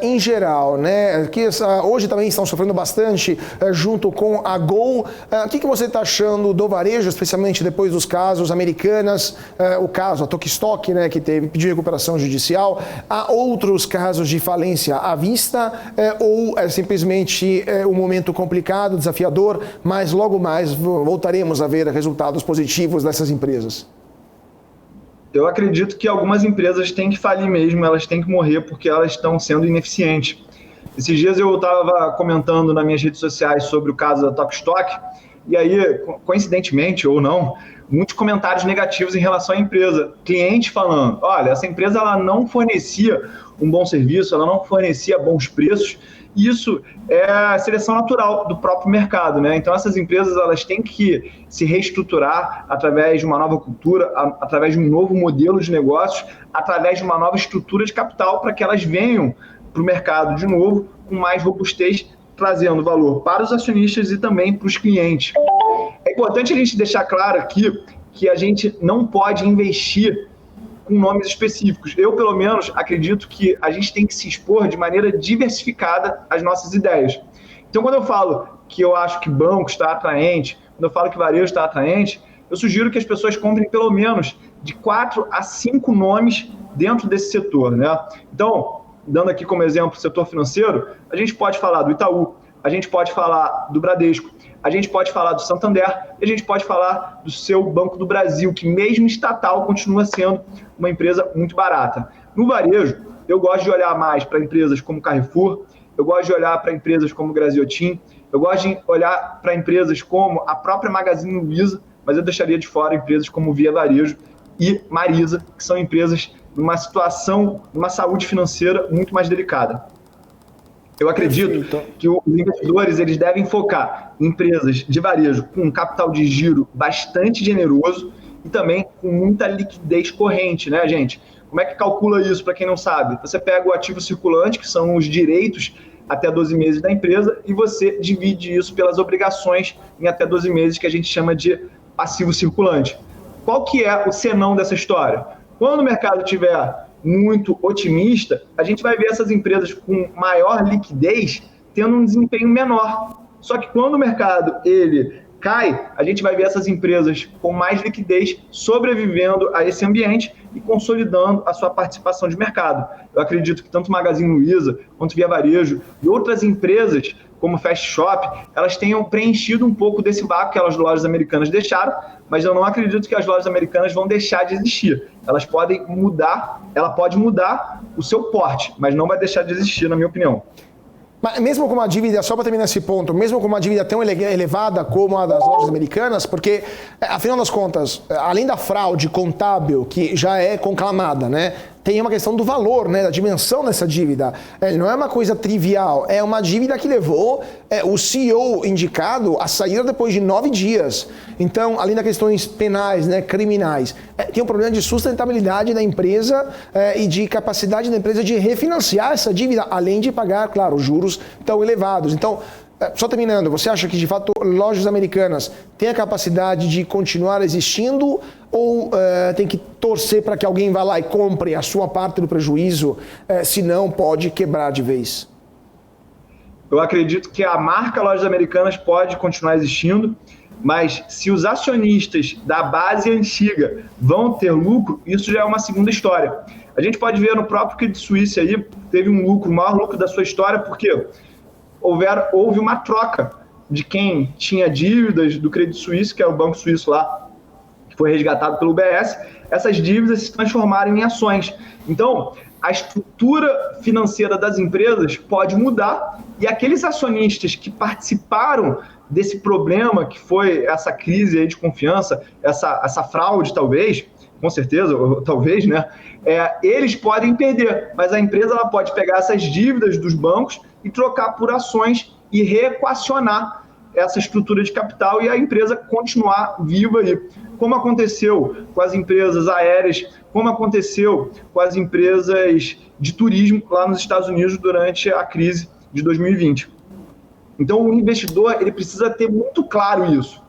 em geral, né? Que hoje também estão sofrendo bastante junto com a Gol. O que você está achando do varejo, especialmente depois dos casos Americanas, o caso, a Tokstok, né, que teve pedido de recuperação judicial, há outros casos de falência à vista, ou é simplesmente um momento complicado, desafiador, mas logo mais voltaremos a ver resultados positivos dessas empresas? Eu acredito que algumas empresas têm que falir mesmo, elas têm que morrer porque elas estão sendo ineficientes. Esses dias eu estava comentando nas minhas redes sociais sobre o caso da Tokstok, e aí, coincidentemente ou não, muitos comentários negativos em relação à empresa. Cliente falando, olha, essa empresa ela não fornecia um bom serviço, ela não fornecia bons preços, E isso é a seleção natural do próprio mercado, né? Então essas empresas elas têm que se reestruturar através de uma nova cultura, através de um novo modelo de negócios, através de uma nova estrutura de capital para que elas venham para o mercado de novo com mais robustez, trazendo valor para os acionistas e também para os clientes. É importante a gente deixar claro aqui que a gente não pode investir com nomes específicos. Eu, pelo menos, acredito que a gente tem que se expor de maneira diversificada às nossas ideias. Então, quando eu falo que eu acho que banco está atraente, quando eu falo que varejo está atraente, eu sugiro que as pessoas comprem pelo menos de 4 a 5 nomes dentro desse setor, né? Então, dando aqui como exemplo o setor financeiro, a gente pode falar do Itaú, a gente pode falar do Bradesco, a gente pode falar do Santander e a gente pode falar do seu Banco do Brasil, que mesmo estatal continua sendo uma empresa muito barata. No varejo, eu gosto de olhar mais para empresas como Carrefour, eu gosto de olhar para empresas como Graziotin, eu gosto de olhar para empresas como a própria Magazine Luiza, mas eu deixaria de fora empresas como Via Varejo e Marisa, que são empresas numa situação, numa saúde financeira muito mais delicada. Eu acredito que os investidores eles devem focar em empresas de varejo com um capital de giro bastante generoso e também com muita liquidez corrente, né, gente? Como é que calcula isso, para quem não sabe? Você pega o ativo circulante, que são os direitos até 12 meses da empresa, e você divide isso pelas obrigações em até 12 meses, que a gente chama de passivo circulante. Qual que é o senão dessa história? Quando o mercado estiver muito otimista, a gente vai ver essas empresas com maior liquidez tendo um desempenho menor. Só que quando o mercado ele cai, a gente vai ver essas empresas com mais liquidez sobrevivendo a esse ambiente e consolidando a sua participação de mercado. Eu acredito que tanto Magazine Luiza quanto Via Varejo e outras empresas como Fast Shop, elas tenham preenchido um pouco desse vácuo que as lojas americanas deixaram, mas eu não acredito que as lojas americanas vão deixar de existir. Elas podem mudar, ela pode mudar o seu porte, mas não vai deixar de existir, na minha opinião. Mas mesmo com uma dívida, só para terminar esse ponto, mesmo com uma dívida tão elevada como a das lojas americanas, porque, afinal das contas, além da fraude contábil, que já é conclamada, né, tem uma questão do valor, né, da dimensão dessa dívida. Não é uma coisa trivial, é uma dívida que levou o CEO indicado a sair depois de 9 dias. Então, além das questões penais, né, criminais, tem um problema de sustentabilidade da empresa e de capacidade da empresa de refinanciar essa dívida, além de pagar, claro, juros tão elevados. Então, só terminando, você acha que de fato lojas americanas têm a capacidade de continuar existindo ou tem que torcer para que alguém vá lá e compre a sua parte do prejuízo, senão pode quebrar de vez? Eu acredito que a marca Lojas Americanas pode continuar existindo, mas se os acionistas da base antiga vão ter lucro, isso já é uma segunda história. A gente pode ver no próprio Credit Suisse aí, teve um lucro, o maior lucro da sua história, porque houve uma troca de quem tinha dívidas do Credit Suisse, que é o banco suíço lá, que foi resgatado pelo UBS, essas dívidas se transformaram em ações. Então, a estrutura financeira das empresas pode mudar e aqueles acionistas que participaram desse problema, que foi essa crise aí de confiança, essa fraude talvez, com certeza, ou talvez, né? Eles podem perder, mas a empresa ela pode pegar essas dívidas dos bancos e trocar por ações e reequacionar essa estrutura de capital e a empresa continuar viva aí. Como aconteceu com as empresas aéreas, como aconteceu com as empresas de turismo lá nos Estados Unidos durante a crise de 2020. Então, o investidor ele precisa ter muito claro isso.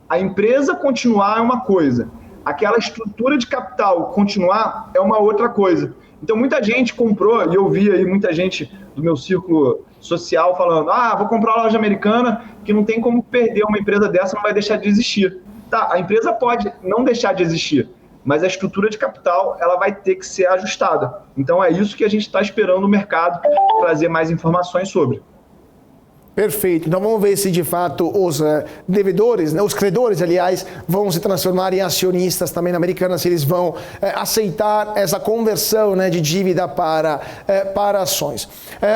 A empresa continuar é uma coisa, aquela estrutura de capital continuar é uma outra coisa. Então, muita gente comprou, e eu vi aí muita gente do meu círculo social falando, vou comprar uma loja americana que não tem como perder, uma empresa dessa não vai deixar de existir. Tá, a empresa pode não deixar de existir, mas a estrutura de capital ela vai ter que ser ajustada. Então, é isso que a gente está esperando o mercado trazer mais informações sobre. Perfeito. Então vamos ver se de fato os devedores, né, os credores, aliás, vão se transformar em acionistas também na Americanas, se eles vão aceitar essa conversão, né, de dívida para ações.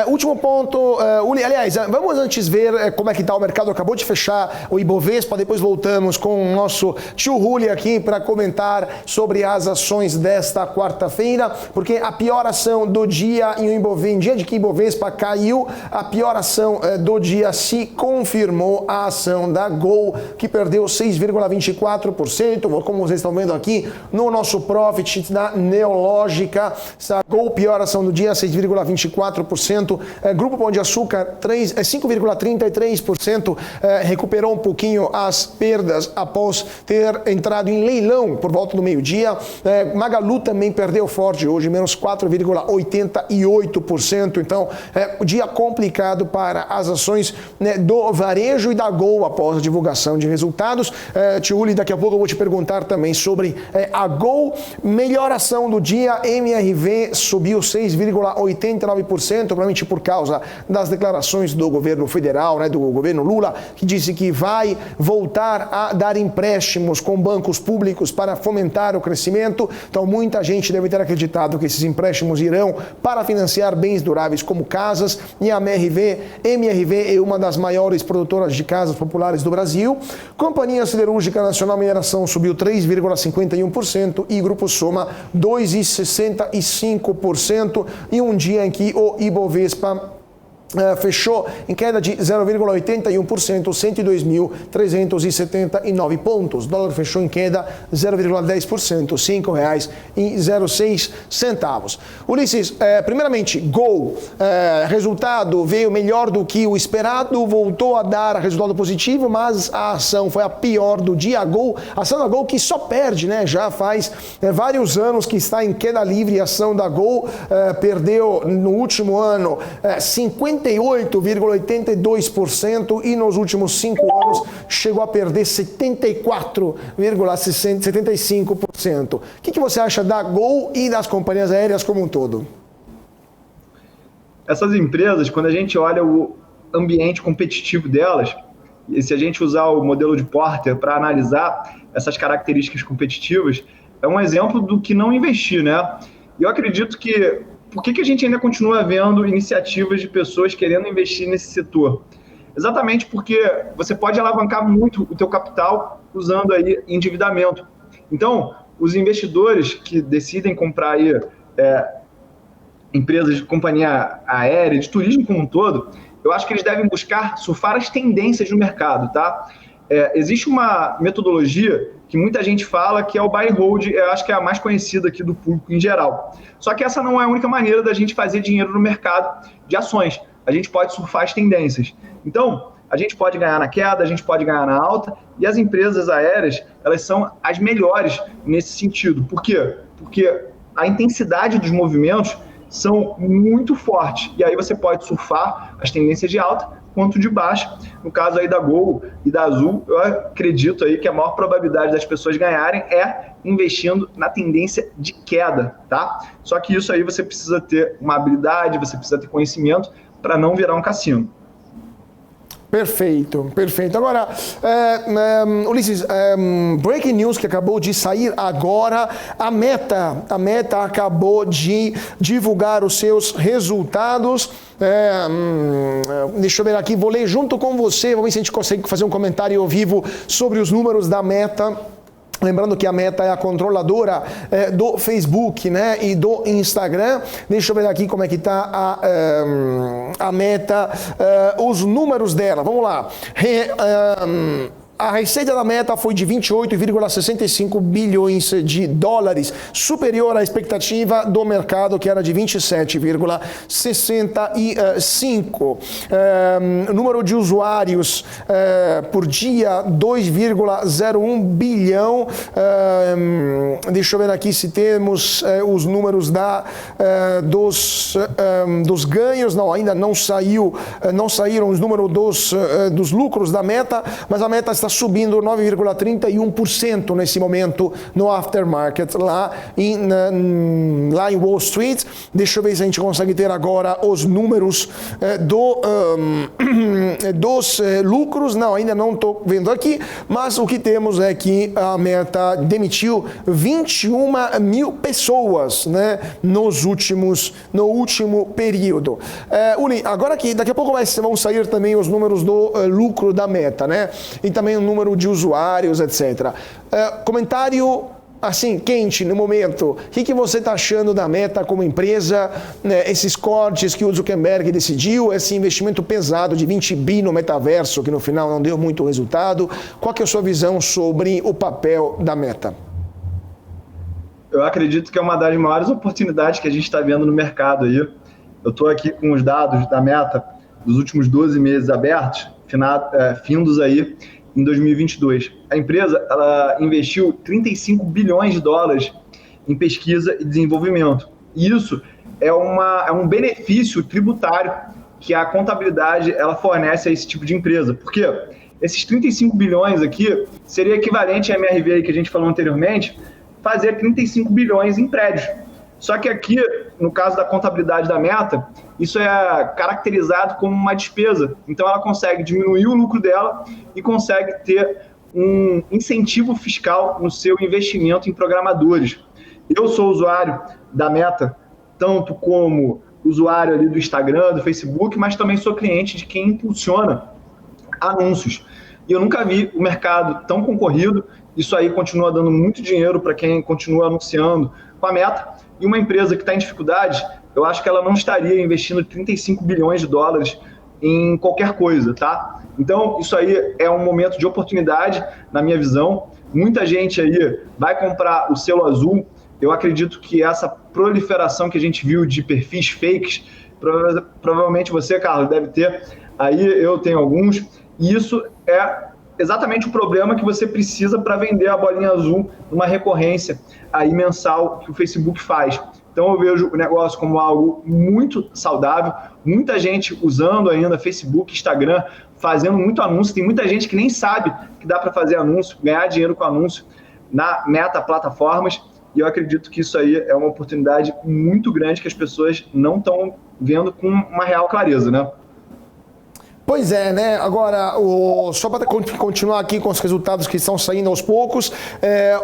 Último ponto, Uli, aliás, vamos antes ver como é que está o mercado. Acabou de fechar o Ibovespa, depois voltamos com o nosso tio Uli aqui para comentar sobre as ações desta quarta-feira, porque a pior ação do dia em dia de que Ibovespa caiu, a pior ação do dia se confirmou a ação da Gol, que perdeu 6,24%, como vocês estão vendo aqui no nosso profit da Neológica. A Gol, pior ação do dia, 6,24%. Grupo Pão de Açúcar, 5,33%, recuperou um pouquinho as perdas após ter entrado em leilão por volta do meio-dia. Magalu também perdeu forte hoje, menos 4,88%. Então, dia complicado para as ações, né, do varejo e da Gol após a divulgação de resultados. Tio Uli, daqui a pouco eu vou te perguntar também sobre a Gol. Melhor ação do dia, MRV subiu 6,89%, provavelmente por causa das declarações do governo federal, né, do governo Lula, que disse que vai voltar a dar empréstimos com bancos públicos para fomentar o crescimento. Então muita gente deve ter acreditado que esses empréstimos irão para financiar bens duráveis como casas, e a MRV é uma das maiores produtoras de casas populares do Brasil. Companhia Siderúrgica Nacional Mineração subiu 3,51% e Grupo Soma 2,65%, e um dia em que o Ibovespa fechou em queda de 0,81%, 102.379 pontos. O dólar fechou em queda 0,10%, R$ 5,06. Ulisses, primeiramente, Gol, resultado veio melhor do que o esperado, voltou a dar resultado positivo, mas a ação foi a pior do dia. A ação da Gol que só perde, né? Já faz vários anos que está em queda livre. A ação da Gol perdeu no último ano 58,82% e nos últimos 5 anos chegou a perder 74,75%. O que você acha da Gol e das companhias aéreas como um todo? Essas empresas, quando a gente olha o ambiente competitivo delas, e se a gente usar o modelo de Porter para analisar essas características competitivas, é um exemplo do que não investir, né? E eu acredito que por que a gente ainda continua vendo iniciativas de pessoas querendo investir nesse setor? Exatamente porque você pode alavancar muito o teu capital usando aí endividamento. Então, os investidores que decidem comprar aí, empresas de companhia aérea, de turismo como um todo, eu acho que eles devem buscar surfar as tendências no mercado, tá? Existe uma metodologia que muita gente fala que é o buy and hold, eu acho que é a mais conhecida aqui do público em geral. Só que essa não é a única maneira da gente fazer dinheiro no mercado de ações. A gente pode surfar as tendências. Então, a gente pode ganhar na queda, a gente pode ganhar na alta, e as empresas aéreas, elas são as melhores nesse sentido. Por quê? Porque a intensidade dos movimentos são muito fortes, e aí você pode surfar as tendências de alta quanto de baixa. No caso aí da Gol e da Azul, eu acredito aí que a maior probabilidade das pessoas ganharem é investindo na tendência de queda, tá? Só que isso aí você precisa ter uma habilidade, você precisa ter conhecimento para não virar um cassino. Perfeito, perfeito. Agora, Ulisses, breaking news que acabou de sair agora, a Meta acabou de divulgar os seus resultados. Deixa eu ver aqui, vou ler junto com você, vamos ver se a gente consegue fazer um comentário ao vivo sobre os números da Meta. Lembrando que a Meta é a controladora do Facebook, né, e do Instagram. Deixa eu ver aqui como é que está a Meta, os números dela. Vamos lá. A receita da Meta foi de 28,65 bilhões de dólares, superior à expectativa do mercado, que era de 27,65. Número de usuários por dia, 2,01 bilhão. Deixa eu ver aqui se temos os números dos ganhos. Não, ainda não saíram os números dos lucros da Meta, mas a Meta está está subindo 9,31% nesse momento no aftermarket lá em Wall Street. Deixa eu ver se a gente consegue ter agora os números dos lucros. Não, ainda não estou vendo aqui, mas o que temos é que a Meta demitiu 21 mil pessoas, né, no último período. Uli, agora que daqui a pouco vão sair também os números do lucro da Meta, né, e também o número de usuários, etc. Comentário assim, quente no momento. O que você está achando da Meta como empresa, né, esses cortes que o Zuckerberg decidiu, esse investimento pesado de 20 bi no metaverso, que no final não deu muito resultado? Qual que é a sua visão sobre o papel da Meta? Eu acredito que é uma das maiores oportunidades que a gente está vendo no mercado aí. Eu estou aqui com os dados da Meta dos últimos 12 meses abertos, findos aí em 2022. A empresa ela investiu 35 bilhões de dólares em pesquisa e desenvolvimento. E isso é um benefício tributário que a contabilidade ela fornece a esse tipo de empresa. Por quê? Esses 35 bilhões aqui seria equivalente à MRV aí que a gente falou anteriormente, fazer 35 bilhões em prédios. Só que aqui, no caso da contabilidade da Meta, isso é caracterizado como uma despesa. Então, ela consegue diminuir o lucro dela e consegue ter um incentivo fiscal no seu investimento em programadores. Eu sou usuário da Meta, tanto como usuário ali do Instagram, do Facebook, mas também sou cliente de quem impulsiona anúncios. E eu nunca vi o mercado tão concorrido. Isso aí continua dando muito dinheiro para quem continua anunciando com a Meta. E uma empresa que está em dificuldade, eu acho que ela não estaria investindo 35 bilhões de dólares em qualquer coisa, tá? Então, isso aí é um momento de oportunidade, na minha visão. Muita gente aí vai comprar o selo azul. Eu acredito que essa proliferação que a gente viu de perfis fakes, provavelmente você, Carlos, deve ter. Aí eu tenho alguns. E isso é exatamente o problema que você precisa para vender a bolinha azul numa recorrência aí mensal que o Facebook faz. Então eu vejo o negócio como algo muito saudável, muita gente usando ainda Facebook, Instagram, fazendo muito anúncio. Tem muita gente que nem sabe que dá para fazer anúncio, ganhar dinheiro com anúncio na Meta Plataformas, e eu acredito que isso aí é uma oportunidade muito grande que as pessoas não estão vendo com uma real clareza, né? Pois é, né? Agora, só para continuar aqui com os resultados que estão saindo aos poucos,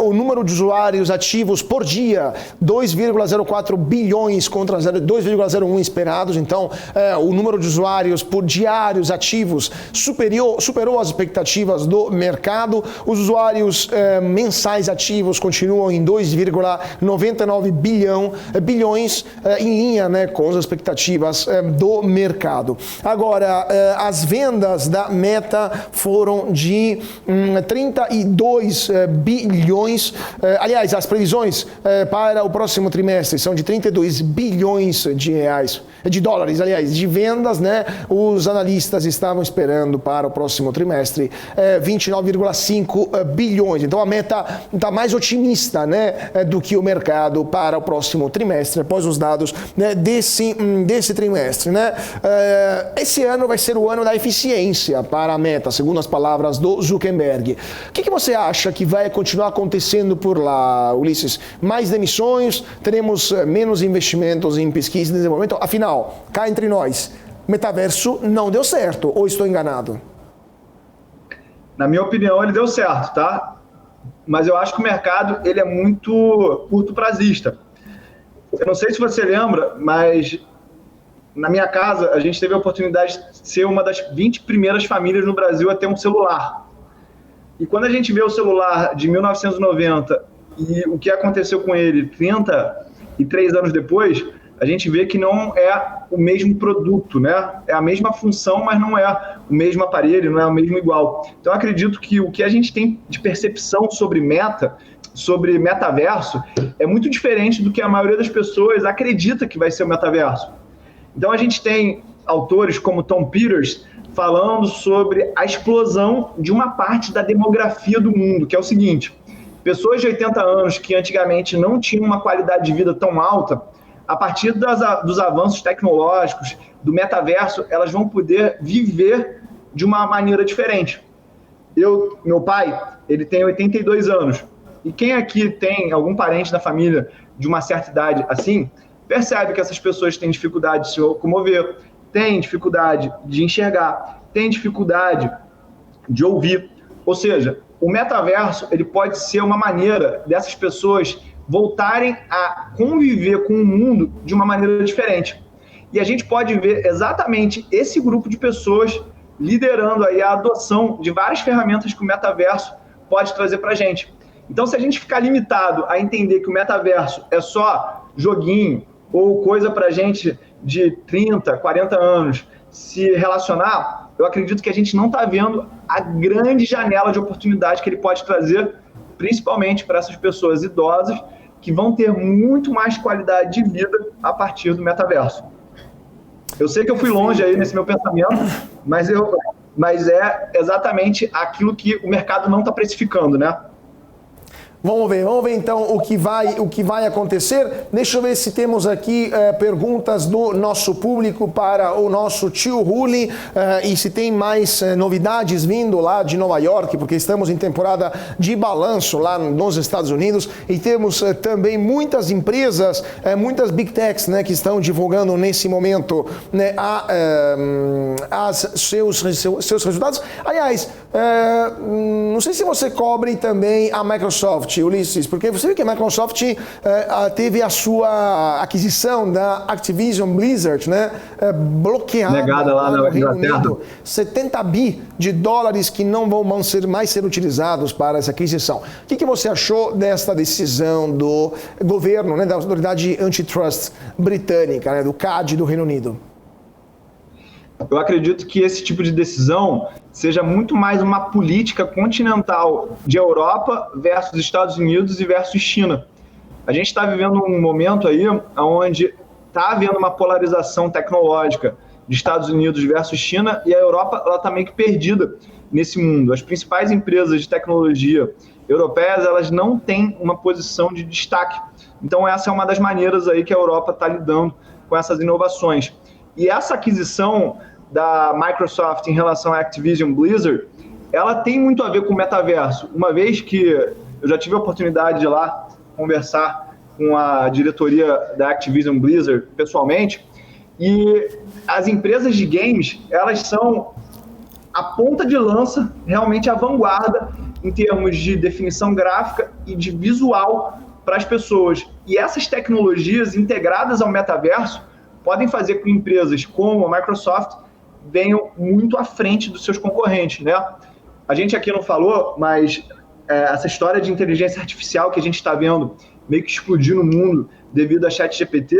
o número de usuários ativos por dia, 2,04 bilhões contra 2,01 esperados. Então, o número de usuários por diários ativos superou as expectativas do mercado. Os usuários mensais ativos continuam em 2,99 bilhões, em linha, né, com as expectativas do mercado. Agora, as vendas da Meta foram de 32 bilhões. Aliás, as previsões para o próximo trimestre são de 32 bilhões de dólares, aliás, de vendas, né? Os analistas estavam esperando para o próximo trimestre 29,5 bilhões. Então a Meta está mais otimista, né, do que o mercado para o próximo trimestre, após os dados, né, desse trimestre, né? Esse ano vai ser o ano da eficiência para a Meta, segundo as palavras do Zuckerberg. O que você acha que vai continuar acontecendo por lá, Ulisses? Mais demissões? Teremos menos investimentos em pesquisa e desenvolvimento? Afinal, cá entre nós, metaverso não deu certo, ou estou enganado? Na minha opinião, ele deu certo, tá? Mas eu acho que o mercado ele é muito curto prazista. Eu não sei se você lembra, mas na minha casa, a gente teve a oportunidade de ser uma das 20 primeiras famílias no Brasil a ter um celular. E quando a gente vê o celular de 1990 e o que aconteceu com ele 33 anos depois, a gente vê que não é o mesmo produto, né? É a mesma função, mas não é o mesmo aparelho, não é o mesmo igual. Então, eu acredito que o que a gente tem de percepção sobre metaverso, é muito diferente do que a maioria das pessoas acredita que vai ser o metaverso. Então, a gente tem autores como Tom Peters falando sobre a explosão de uma parte da demografia do mundo, que é o seguinte: pessoas de 80 anos que antigamente não tinham uma qualidade de vida tão alta, a partir dos avanços tecnológicos, do metaverso, elas vão poder viver de uma maneira diferente. Meu pai, ele tem 82 anos. E quem aqui tem algum parente da família de uma certa idade assim, percebe que essas pessoas têm dificuldade de se locomover, têm dificuldade de enxergar, têm dificuldade de ouvir. Ou seja, o metaverso ele pode ser uma maneira dessas pessoas voltarem a conviver com o mundo de uma maneira diferente. E a gente pode ver exatamente esse grupo de pessoas liderando aí a adoção de várias ferramentas que o metaverso pode trazer para a gente. Então, se a gente ficar limitado a entender que o metaverso é só joguinho ou coisa para gente de 30, 40 anos se relacionar, eu acredito que a gente não está vendo a grande janela de oportunidade que ele pode trazer, principalmente para essas pessoas idosas que vão ter muito mais qualidade de vida a partir do metaverso. Eu sei que eu fui longe aí nesse meu pensamento, mas é exatamente aquilo que o mercado não está precificando, né? Vamos ver então o que vai acontecer. Deixa eu ver se temos aqui perguntas do nosso público para o nosso tio Ruli e se tem mais novidades vindo lá de Nova York, porque estamos em temporada de balanço lá nos Estados Unidos e temos também muitas empresas, muitas Big Techs, né, que estão divulgando nesse momento, né, seus resultados. Aliás, não sei se você cobre também a Microsoft, Ulisses, porque você viu que a Microsoft teve a sua aquisição da Activision Blizzard, né, bloqueada, negada lá no Reino Unido, 70 bi de dólares que não vão mais ser utilizados para essa aquisição. O que você achou desta decisão do governo, né, da autoridade antitrust britânica, né, do CAD do Reino Unido? Eu acredito que esse tipo de decisão seja muito mais uma política continental de Europa versus Estados Unidos e versus China. A gente está vivendo um momento aí onde está havendo uma polarização tecnológica de Estados Unidos versus China e a Europa está meio que perdida nesse mundo. As principais empresas de tecnologia europeias, elas não têm uma posição de destaque. Então essa é uma das maneiras aí que a Europa está lidando com essas inovações. E essa aquisição da Microsoft em relação à Activision Blizzard, ela tem muito a ver com o metaverso, uma vez que eu já tive a oportunidade de ir lá conversar com a diretoria da Activision Blizzard pessoalmente, e as empresas de games, elas são a ponta de lança, realmente a vanguarda em termos de definição gráfica e de visual para as pessoas. E essas tecnologias integradas ao metaverso podem fazer com que empresas como a Microsoft venham muito à frente dos seus concorrentes, né? A gente aqui não falou, mas essa história de inteligência artificial que a gente está vendo meio que explodir no mundo devido a ChatGPT,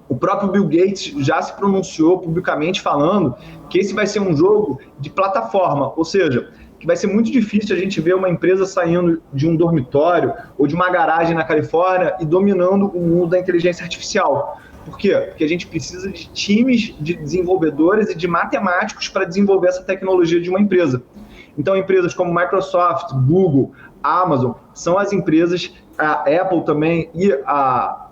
o próprio Bill Gates já se pronunciou publicamente falando que esse vai ser um jogo de plataforma, ou seja, que vai ser muito difícil a gente ver uma empresa saindo de um dormitório ou de uma garagem na Califórnia e dominando o mundo da inteligência artificial. Por quê? Porque a gente precisa de times de desenvolvedores e de matemáticos para desenvolver essa tecnologia de uma empresa. Então, empresas como Microsoft, Google, Amazon, são as empresas, a Apple também e a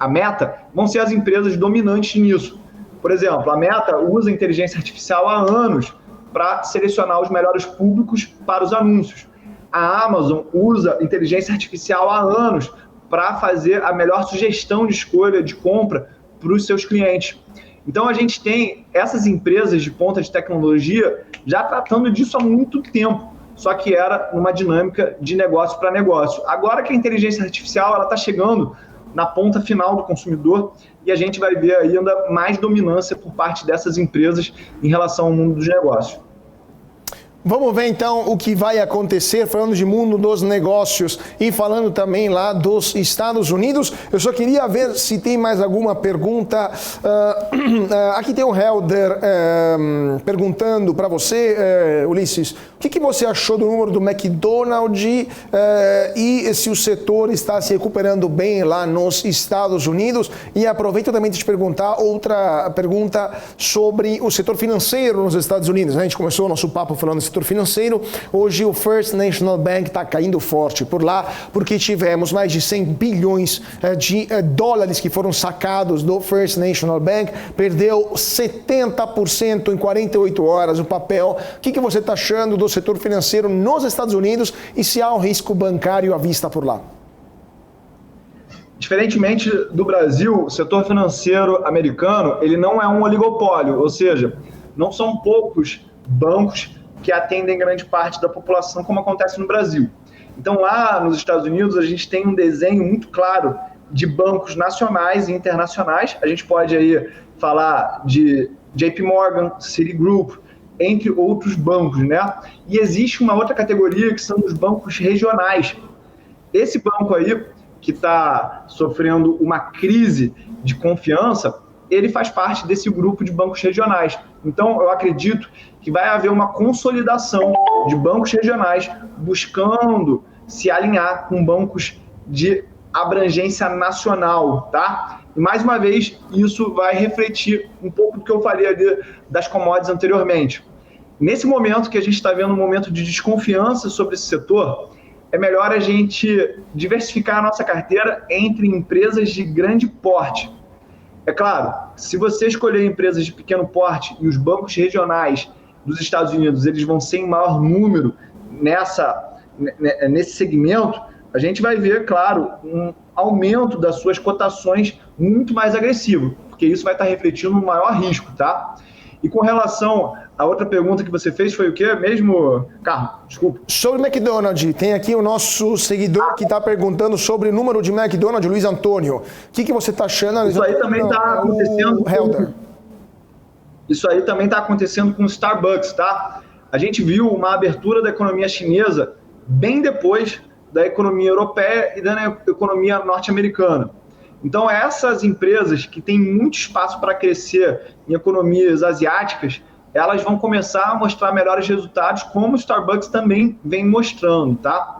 Meta, vão ser as empresas dominantes nisso. Por exemplo, a Meta usa inteligência artificial há anos para selecionar os melhores públicos para os anúncios. A Amazon usa inteligência artificial há anos para fazer a melhor sugestão de escolha de compra para os seus clientes. Então, a gente tem essas empresas de ponta de tecnologia já tratando disso há muito tempo, só que era numa dinâmica de negócio para negócio. Agora que a inteligência artificial está chegando na ponta final do consumidor e a gente vai ver ainda mais dominância por parte dessas empresas em relação ao mundo dos negócios. Vamos ver então o que vai acontecer, falando de mundo dos negócios e falando também lá dos Estados Unidos. Eu só queria ver se tem mais alguma pergunta. Aqui tem o Helder perguntando para você, Ulisses, o que você achou do número do McDonald's e se o setor está se recuperando bem lá nos Estados Unidos? E aproveito também de te perguntar outra pergunta sobre o setor financeiro nos Estados Unidos. A gente começou o nosso papo falando do setor financeiro. Hoje o First National Bank está caindo forte por lá, porque tivemos mais de 100 bilhões de dólares que foram sacados do First National Bank, perdeu 70% em 48 horas o papel. O que você está achando do do setor financeiro nos Estados Unidos e se há um risco bancário à vista por lá? Diferentemente do Brasil, o setor financeiro americano, ele não é um oligopólio, ou seja, não são poucos bancos que atendem grande parte da população, como acontece no Brasil. Então, lá nos Estados Unidos, a gente tem um desenho muito claro de bancos nacionais e internacionais. A gente pode aí falar de JP Morgan, Citigroup, entre outros bancos, né? E existe uma outra categoria que são os bancos regionais. Esse banco aí, que está sofrendo uma crise de confiança, ele faz parte desse grupo de bancos regionais. Então, eu acredito que vai haver uma consolidação de bancos regionais buscando se alinhar com bancos de abrangência nacional, tá? E, mais uma vez, isso vai refletir um pouco do que eu falei ali das commodities anteriormente. Nesse momento que a gente está vendo um momento de desconfiança sobre esse setor, é melhor a gente diversificar a nossa carteira entre empresas de grande porte. É claro, se você escolher empresas de pequeno porte e os bancos regionais dos Estados Unidos, eles vão ser em maior número nesse segmento, a gente vai ver, claro, um aumento das suas cotações muito mais agressivo, porque isso vai estar refletindo um maior risco, tá? E com relação à outra pergunta que você fez, foi o quê mesmo, Carlos? Desculpa. Sobre McDonald's, tem aqui o nosso seguidor que está perguntando sobre o número de McDonald's, Luiz Antônio. O que você está achando? Isso aí também está acontecendo. Isso aí também está acontecendo com o Starbucks, tá? A gente viu uma abertura da economia chinesa bem depois da economia europeia e da economia norte-americana. Então, essas empresas que têm muito espaço para crescer em economias asiáticas, elas vão começar a mostrar melhores resultados, como o Starbucks também vem mostrando, tá?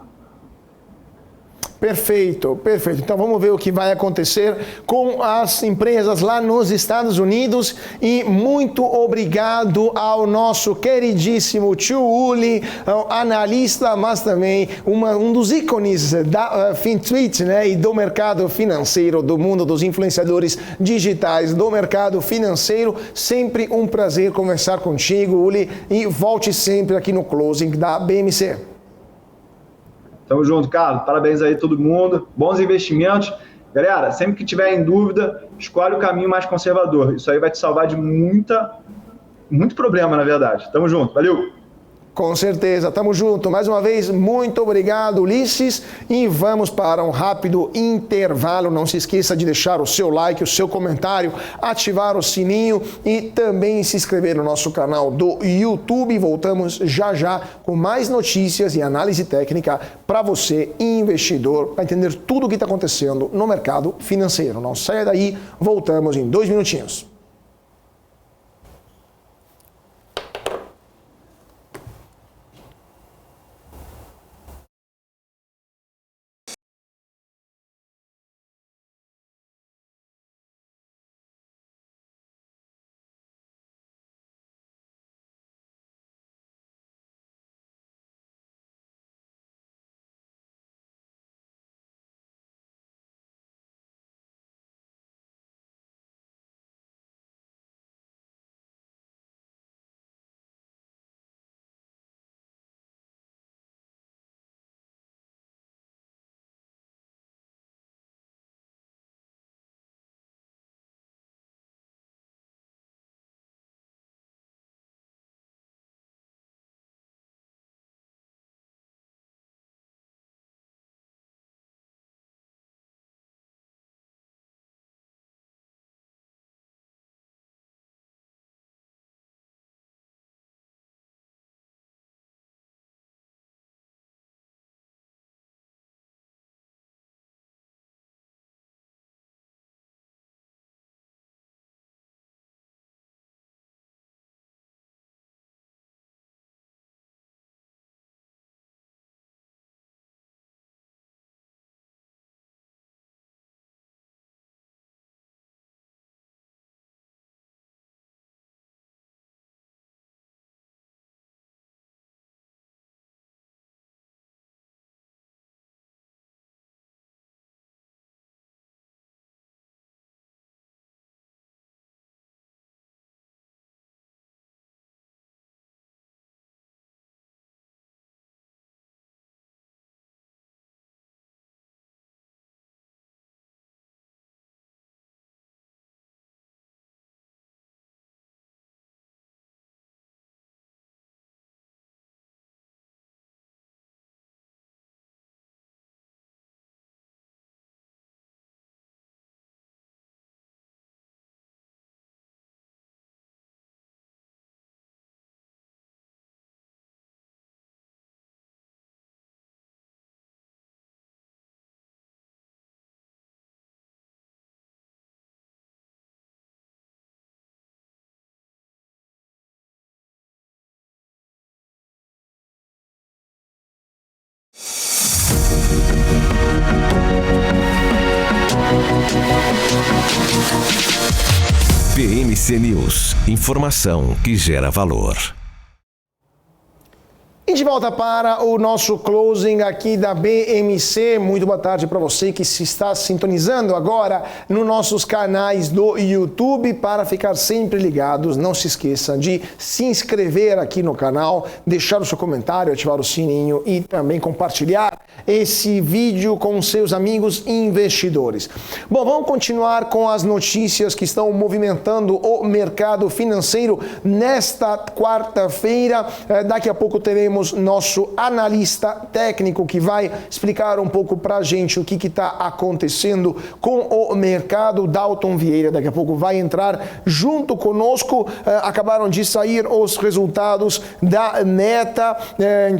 Perfeito, perfeito. Então vamos ver o que vai acontecer com as empresas lá nos Estados Unidos e muito obrigado ao nosso queridíssimo tio Uli, analista, mas também um dos ícones da FinTwitch, né, e do mercado financeiro, do mundo dos influenciadores digitais, do mercado financeiro. Sempre um prazer conversar contigo, Uli, e volte sempre aqui no Closing da BMC. Tamo junto, Carlos. Parabéns aí a todo mundo. Bons investimentos. Galera, sempre que tiver em dúvida, escolhe o caminho mais conservador. Isso aí vai te salvar de muito problema, na verdade. Tamo junto. Valeu! Com certeza, tamo junto. Mais uma vez, muito obrigado, Ulisses. E vamos para um rápido intervalo. Não se esqueça de deixar o seu like, o seu comentário, ativar o sininho e também se inscrever no nosso canal do YouTube. Voltamos já já com mais notícias e análise técnica para você, investidor, para entender tudo o que está acontecendo no mercado financeiro. Não saia daí, voltamos em 2 minutinhos. BMC News, informação que gera valor. E de volta para o nosso closing aqui da BMC. Muito boa tarde para você que se está sintonizando agora nos nossos canais do YouTube. Para ficar sempre ligados, não se esqueça de se inscrever aqui no canal, deixar o seu comentário, ativar o sininho e também compartilhar esse vídeo com seus amigos investidores. Bom, vamos continuar com as notícias que estão movimentando o mercado financeiro nesta quarta-feira. Daqui a pouco teremos nosso analista técnico que vai explicar um pouco para a gente o que está acontecendo com o mercado. Dalton Vieira daqui a pouco vai entrar junto conosco. Acabaram de sair os resultados da Meta.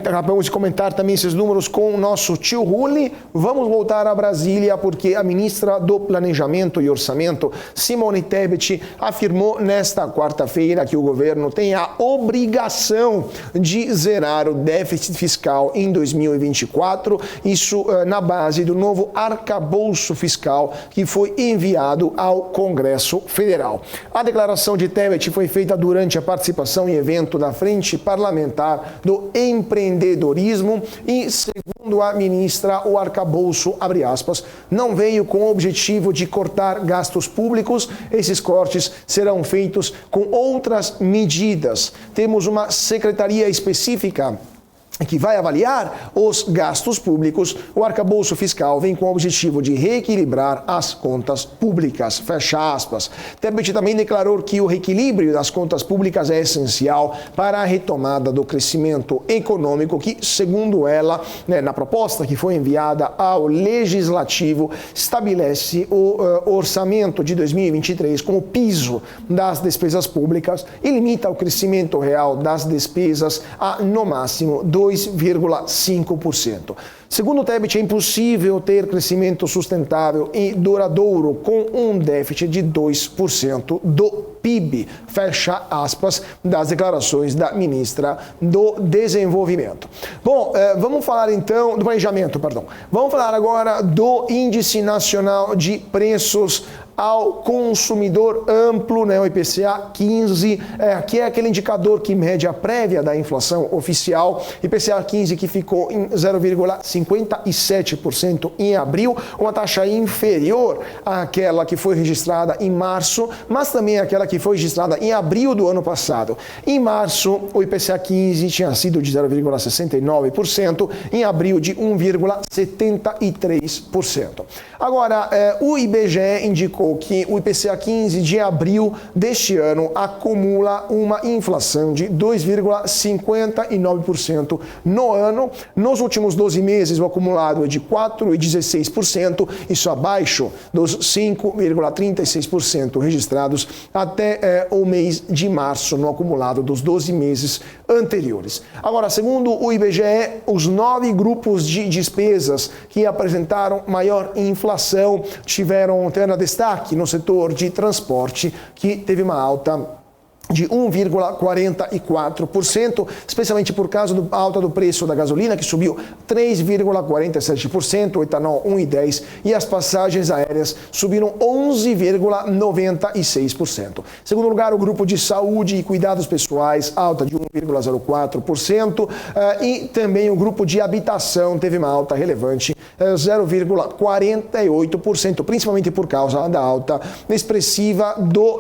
Acabamos de comentar também esses números com o nosso tio Rulli. Vamos voltar a Brasília porque a ministra do Planejamento e Orçamento, Simone Tebet, afirmou nesta quarta-feira que o governo tem a obrigação de zerar o déficit fiscal em 2024, isso na base do novo arcabouço fiscal que foi enviado ao Congresso Federal. A declaração de Tebet foi feita durante a participação em evento da Frente Parlamentar do Empreendedorismo e, segundo a ministra, o arcabouço, abre aspas, não veio com o objetivo de cortar gastos públicos. Esses cortes serão feitos com outras medidas. Temos uma secretaria específica que vai avaliar os gastos públicos. O arcabouço fiscal vem com o objetivo de reequilibrar as contas públicas, fecha aspas. Tebet também declarou que o reequilíbrio das contas públicas é essencial para a retomada do crescimento econômico que, segundo ela, na proposta que foi enviada ao Legislativo, estabelece o orçamento de 2023 como piso das despesas públicas e limita o crescimento real das despesas a, no máximo, 2,5%. Segundo o Tebet, é impossível ter crescimento sustentável e duradouro com um déficit de 2% do PIB, fecha aspas, das declarações da ministra do Desenvolvimento. Bom, vamos falar então do planejamento, Vamos falar agora do Índice Nacional de Preços ao Consumidor Amplo, o IPCA 15, que é aquele indicador que mede a prévia da inflação oficial. IPCA 15 que ficou em 0,57% em abril, uma taxa inferior àquela que foi registrada em março, mas também àquela que foi registrada em abril do ano passado. Em março, o IPCA 15 tinha sido de 0,69%, em abril de 1,73%. Agora, o IBGE indicou que o IPCA 15 de abril deste ano acumula uma inflação de 2,59% no ano. Nos últimos 12 meses, o acumulado é de 4,16%, isso abaixo dos 5,36% registrados até o mês de março, no acumulado dos 12 meses anteriores. Agora, segundo o IBGE, os 9 grupos de despesas que apresentaram maior inflação tiveram destaque no setor de transporte, que teve uma alta de 1,44%, especialmente por causa da alta do preço da gasolina, que subiu 3,47%, o etanol 1,10% e as passagens aéreas subiram 11,96%. Segundo lugar, o grupo de saúde e cuidados pessoais, alta de 1,04%, e também o grupo de habitação teve uma alta relevante, 0,48%, principalmente por causa da alta expressiva do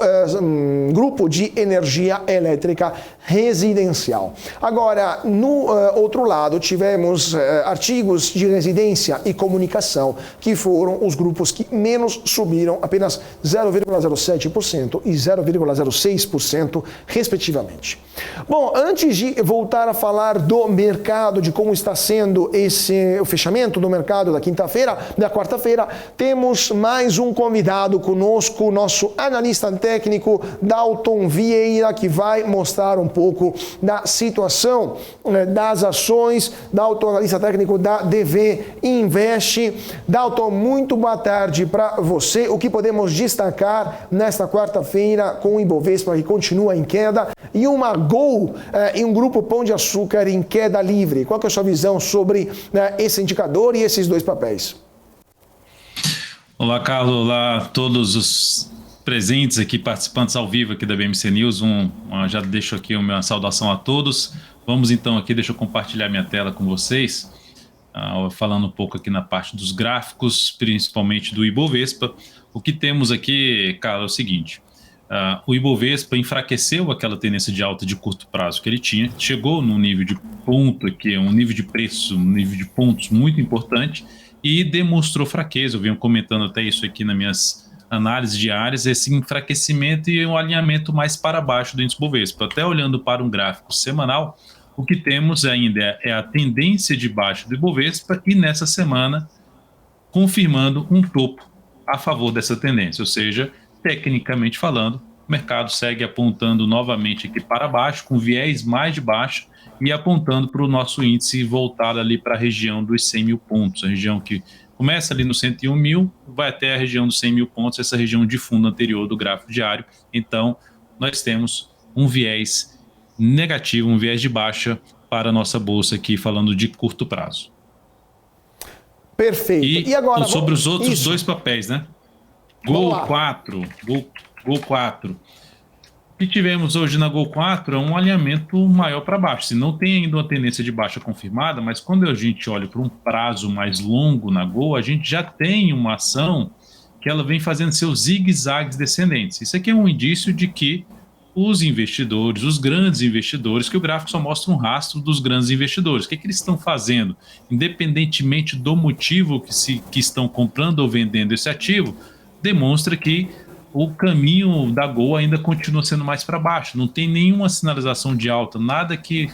grupo de energia elétrica residencial. Agora, no outro lado, tivemos artigos de residência e comunicação, que foram os grupos que menos subiram, apenas 0,07% e 0,06%, respectivamente. Bom, antes de voltar a falar do mercado, de como está sendo o fechamento do mercado da quarta-feira, temos mais um convidado conosco, nosso analista técnico, Dalton Vieira, que vai mostrar um pouco da situação das ações. Dalton, analista técnico da DV Invest. Dalton, muito boa tarde para você. O que podemos destacar nesta quarta-feira com o Ibovespa, que continua em queda, e uma Gol e um grupo Pão de Açúcar em queda livre? Qual que é a sua visão sobre esse indicador e esses dois papéis? Olá, Carlos. Olá a todos os presentes aqui, participantes ao vivo aqui da BMC News. Já deixo aqui uma saudação a todos. Vamos então aqui, deixa eu compartilhar minha tela com vocês, falando um pouco aqui na parte dos gráficos, principalmente do Ibovespa. O que temos aqui, Carlos, é o seguinte: o Ibovespa enfraqueceu aquela tendência de alta de curto prazo que ele tinha, chegou num nível de ponto aqui, um nível de preço, um nível de pontos muito importante, e demonstrou fraqueza. Eu venho comentando até isso aqui nas minhas análises diárias, esse enfraquecimento e um alinhamento mais para baixo do índice Bovespa. Até olhando para um gráfico semanal, o que temos ainda é a tendência de baixa do Ibovespa e nessa semana confirmando um topo a favor dessa tendência, ou seja, tecnicamente falando, o mercado segue apontando novamente aqui para baixo, com viés mais de baixa, e apontando para o nosso índice voltar ali para a região dos 100 mil pontos, a região que começa ali no 101 mil, vai até a região dos 100 mil pontos, essa região de fundo anterior do gráfico diário. Então, nós temos um viés negativo, um viés de baixa para a nossa bolsa aqui, falando de curto prazo. Perfeito. E agora sobre os outros dois papéis, né? Gol 4. O que tivemos hoje na Gol 4 é um alinhamento maior para baixo. Se não tem ainda uma tendência de baixa confirmada, mas quando a gente olha para um prazo mais longo na Gol, a gente já tem uma ação que ela vem fazendo seus zigue-zagues descendentes. Isso aqui é um indício de que os investidores, os grandes investidores, que o gráfico só mostra um rastro dos grandes investidores. O que eles estão fazendo? Independentemente do motivo que estão comprando ou vendendo esse ativo, demonstra que o caminho da Gol ainda continua sendo mais para baixo. Não tem nenhuma sinalização de alta, nada que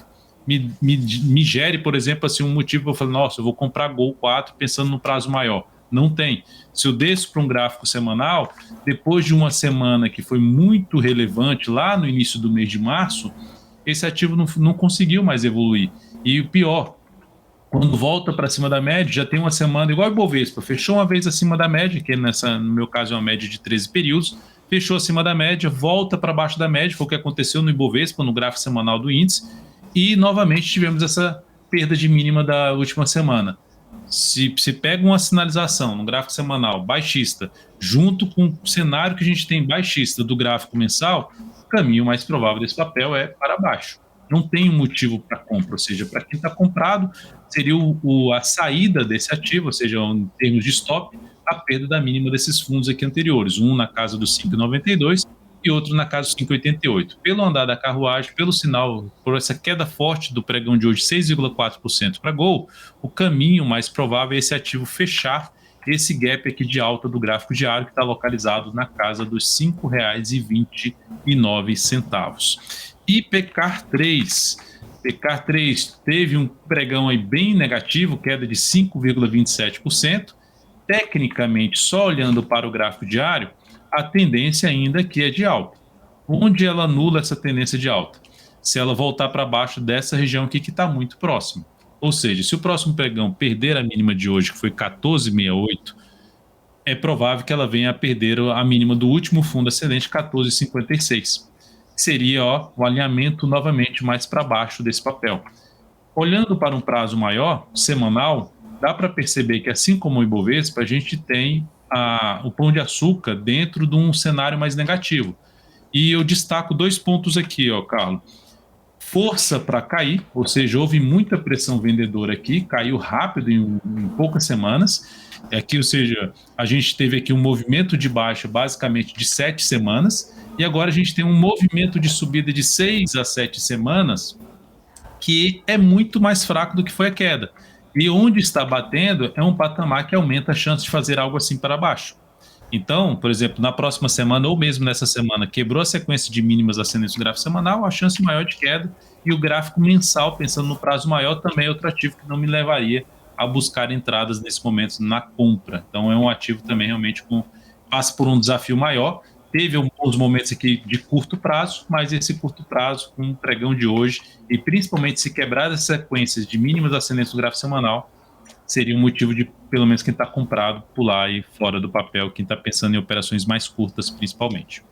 me gere, por exemplo, assim, um motivo para eu falar, nossa, eu vou comprar Gol 4 pensando no prazo maior. Não tem. Se eu desço para um gráfico semanal, depois de uma semana que foi muito relevante lá no início do mês de março, esse ativo não conseguiu mais evoluir. E o pior, quando volta para cima da média, já tem uma semana, igual o Ibovespa, fechou uma vez acima da média, que no meu caso é uma média de 13 períodos, fechou acima da média, volta para baixo da média, foi o que aconteceu no Ibovespa, no gráfico semanal do índice, e novamente tivemos essa perda de mínima da última semana. Se pega uma sinalização no gráfico semanal baixista, junto com o cenário que a gente tem baixista do gráfico mensal, o caminho mais provável desse papel é para baixo. Não tem um motivo para compra, ou seja, para quem está comprado, seria a saída desse ativo, ou seja, em termos de stop, a perda da mínima desses fundos aqui anteriores, um na casa dos 5,92 e outro na casa dos 5,88. Pelo andar da carruagem, pelo sinal, por essa queda forte do pregão de hoje, 6,4% para Gol, o caminho mais provável é esse ativo fechar esse gap aqui de alta do gráfico diário, que está localizado na casa dos R$ 5,29. E PECAR3 teve um pregão aí bem negativo, queda de 5,27%. Tecnicamente, só olhando para o gráfico diário, a tendência ainda aqui é de alta. Onde ela anula essa tendência de alta? Se ela voltar para baixo dessa região aqui que está muito próxima. Ou seja, se o próximo pregão perder a mínima de hoje, que foi 14,68, é provável que ela venha a perder a mínima do último fundo ascendente, 14,56. Seria o alinhamento novamente mais para baixo desse papel. Olhando para um prazo maior, semanal, dá para perceber que, assim como o Ibovespa, a gente tem o pão de açúcar dentro de um cenário mais negativo. E eu destaco dois pontos aqui, Carlos. Força para cair, ou seja, houve muita pressão vendedora aqui, caiu rápido em poucas semanas. Aqui, ou seja, a gente teve aqui um movimento de baixa basicamente de 7 semanas, e agora a gente tem um movimento de subida de 6 a 7 semanas, que é muito mais fraco do que foi a queda. E onde está batendo é um patamar que aumenta a chance de fazer algo assim para baixo. Então, por exemplo, na próxima semana ou mesmo nessa semana, quebrou a sequência de mínimas ascendentes do gráfico semanal, a chance maior de queda, e o gráfico mensal, pensando no prazo maior, também é outro ativo que não me levaria a buscar entradas nesse momento na compra. Então é um ativo também realmente passa por um desafio maior. Teve alguns momentos aqui de curto prazo, mas esse curto prazo, com o pregão de hoje, e principalmente se quebrar as sequências de mínimas ascendentes do gráfico semanal, seria um motivo de, pelo menos quem está comprado, pular aí fora do papel, quem está pensando em operações mais curtas, principalmente.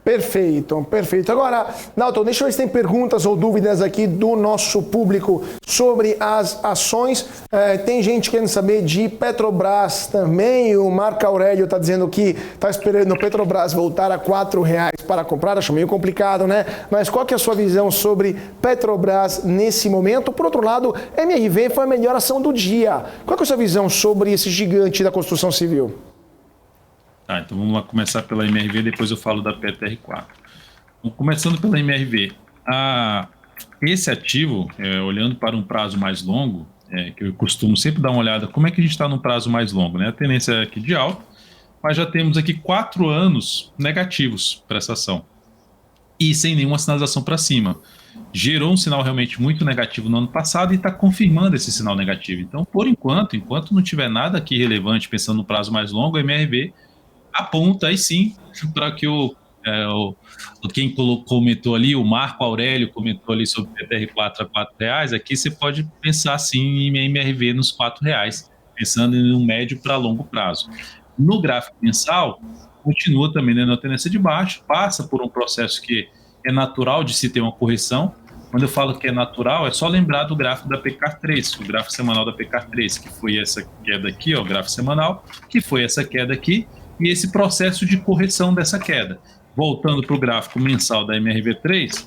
Perfeito, perfeito. Agora, Nalton, deixa eu ver se tem perguntas ou dúvidas aqui do nosso público sobre as ações. Tem gente querendo saber de Petrobras também. O Marco Aurélio está dizendo que está esperando o Petrobras voltar a R$4 para comprar. Acho meio complicado, né? Mas qual que é a sua visão sobre Petrobras nesse momento? Por outro lado, MRV foi a melhor ação do dia. Qual que é a sua visão sobre esse gigante da construção civil? Tá, então vamos lá começar pela MRV, depois eu falo da PTR4. Começando pela MRV, esse ativo, olhando para um prazo mais longo, que eu costumo sempre dar uma olhada, como é que a gente está num prazo mais longo, né? A tendência é aqui de alta, mas já temos aqui 4 anos negativos para essa ação, e sem nenhuma sinalização para cima. Gerou um sinal realmente muito negativo no ano passado e está confirmando esse sinal negativo. Então, por enquanto não tiver nada aqui relevante, pensando no prazo mais longo, a MRV aponta aí sim para que quem comentou ali, o Marco Aurélio comentou ali sobre o PTR4 a R$4, aqui você pode pensar sim em MRV nos R$4, pensando em um médio para longo prazo. No gráfico mensal, continua também na tendência de baixo, passa por um processo que é natural de se ter uma correção. Quando eu falo que é natural, é só lembrar do gráfico da PK3, o gráfico semanal da PK3, que foi essa queda aqui, o gráfico semanal, que foi essa queda aqui, e esse processo de correção dessa queda. Voltando para o gráfico mensal da MRV3,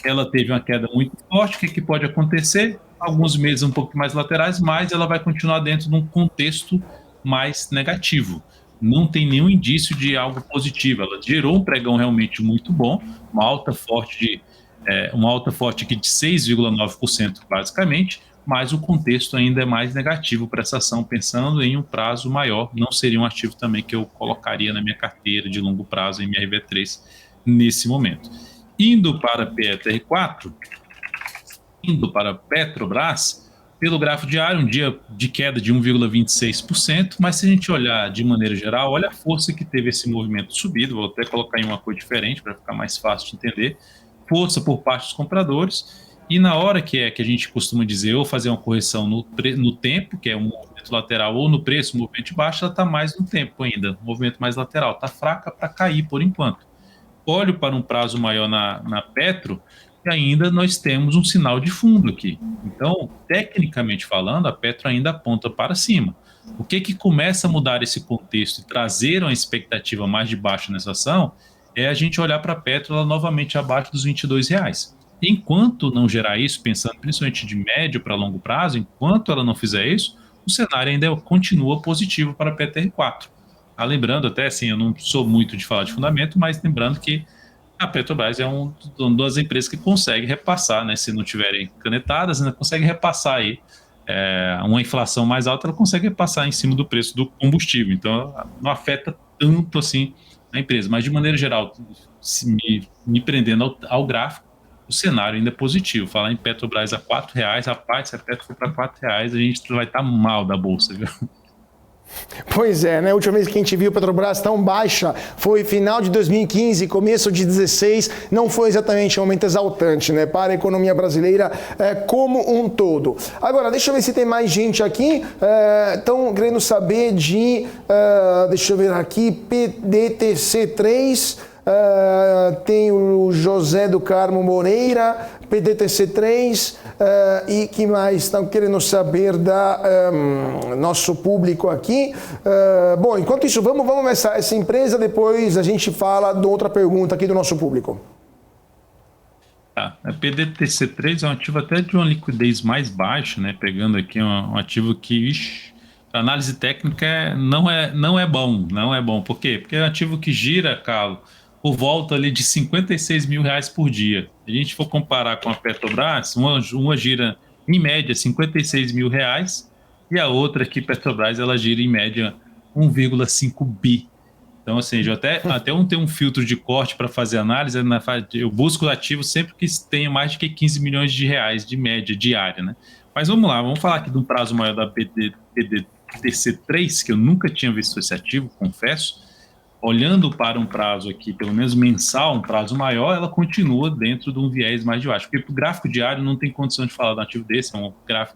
ela teve uma queda muito forte. O que pode acontecer? Alguns meses um pouco mais laterais, mas ela vai continuar dentro de um contexto mais negativo. Não tem nenhum indício de algo positivo. Ela gerou um pregão realmente muito bom, uma alta forte aqui de 6,9% basicamente, mas o contexto ainda é mais negativo para essa ação, pensando em um prazo maior. Não seria um ativo também que eu colocaria na minha carteira de longo prazo em MRV3 nesse momento. Indo para PTR4, indo para Petrobras, pelo gráfico diário, um dia de queda de 1,26%, mas se a gente olhar de maneira geral, olha a força que teve esse movimento subido. Vou até colocar em uma cor diferente para ficar mais fácil de entender. Força por parte dos compradores. E na hora que a gente costuma dizer, ou fazer uma correção no tempo, que é um movimento lateral, ou no preço, um movimento de baixo, ela está mais no tempo ainda, um movimento mais lateral, está fraca para cair por enquanto. Olho para um prazo maior na Petro, e ainda nós temos um sinal de fundo aqui. Então, tecnicamente falando, a Petro ainda aponta para cima. O que começa a mudar esse contexto e trazer uma expectativa mais de baixo nessa ação é a gente olhar para a Petro ela novamente abaixo dos R$22. Enquanto não gerar isso, pensando principalmente de médio para longo prazo, enquanto ela não fizer isso, o cenário ainda continua positivo para a PTR4. Lembrando até, assim, eu não sou muito de falar de fundamento, mas lembrando que a Petrobras é uma das empresas que consegue repassar, né, se não tiverem canetadas, ainda consegue repassar aí uma inflação mais alta, ela consegue repassar em cima do preço do combustível. Então, não afeta tanto assim a empresa. Mas, de maneira geral, me prendendo ao gráfico, o cenário ainda é positivo. Falar em Petrobras a R$4, rapaz, se a Petro for para R$4, a gente vai estar mal da bolsa, viu? Pois é, né? A última vez que a gente viu a Petrobras tão baixa foi final de 2015, começo de 2016, não foi exatamente um momento exaltante, né, para a economia brasileira como um todo. Agora, deixa eu ver se tem mais gente aqui, estão querendo saber deixa eu ver aqui, PDTC3, tem o José do Carmo Moreira, PDTC3, e que mais estão querendo saber nosso público aqui. Bom, enquanto isso, vamos começar essa empresa, depois a gente fala de outra pergunta aqui do nosso público. A PDTC3 é um ativo até de uma liquidez mais baixa, né? Pegando aqui um ativo que, a análise técnica não é bom. Por quê? Porque é um ativo que gira, Carlos, por volta ali de R$56 mil por dia. Se a gente for comparar com a Petrobras, uma gira em média R$56 mil e a outra aqui, Petrobras, ela gira em média 1,5 bi. Então, ou seja, até um ter um filtro de corte para fazer análise, eu busco ativos sempre que tenha mais de 15 milhões de reais de média diária, né? Mas vamos lá, vamos falar aqui de um prazo maior da PDTC3, que eu nunca tinha visto esse ativo, confesso. Olhando para um prazo aqui, pelo menos mensal, um prazo maior, ela continua dentro de um viés mais de baixo. Porque para o gráfico diário não tem condição de falar de um ativo desse, é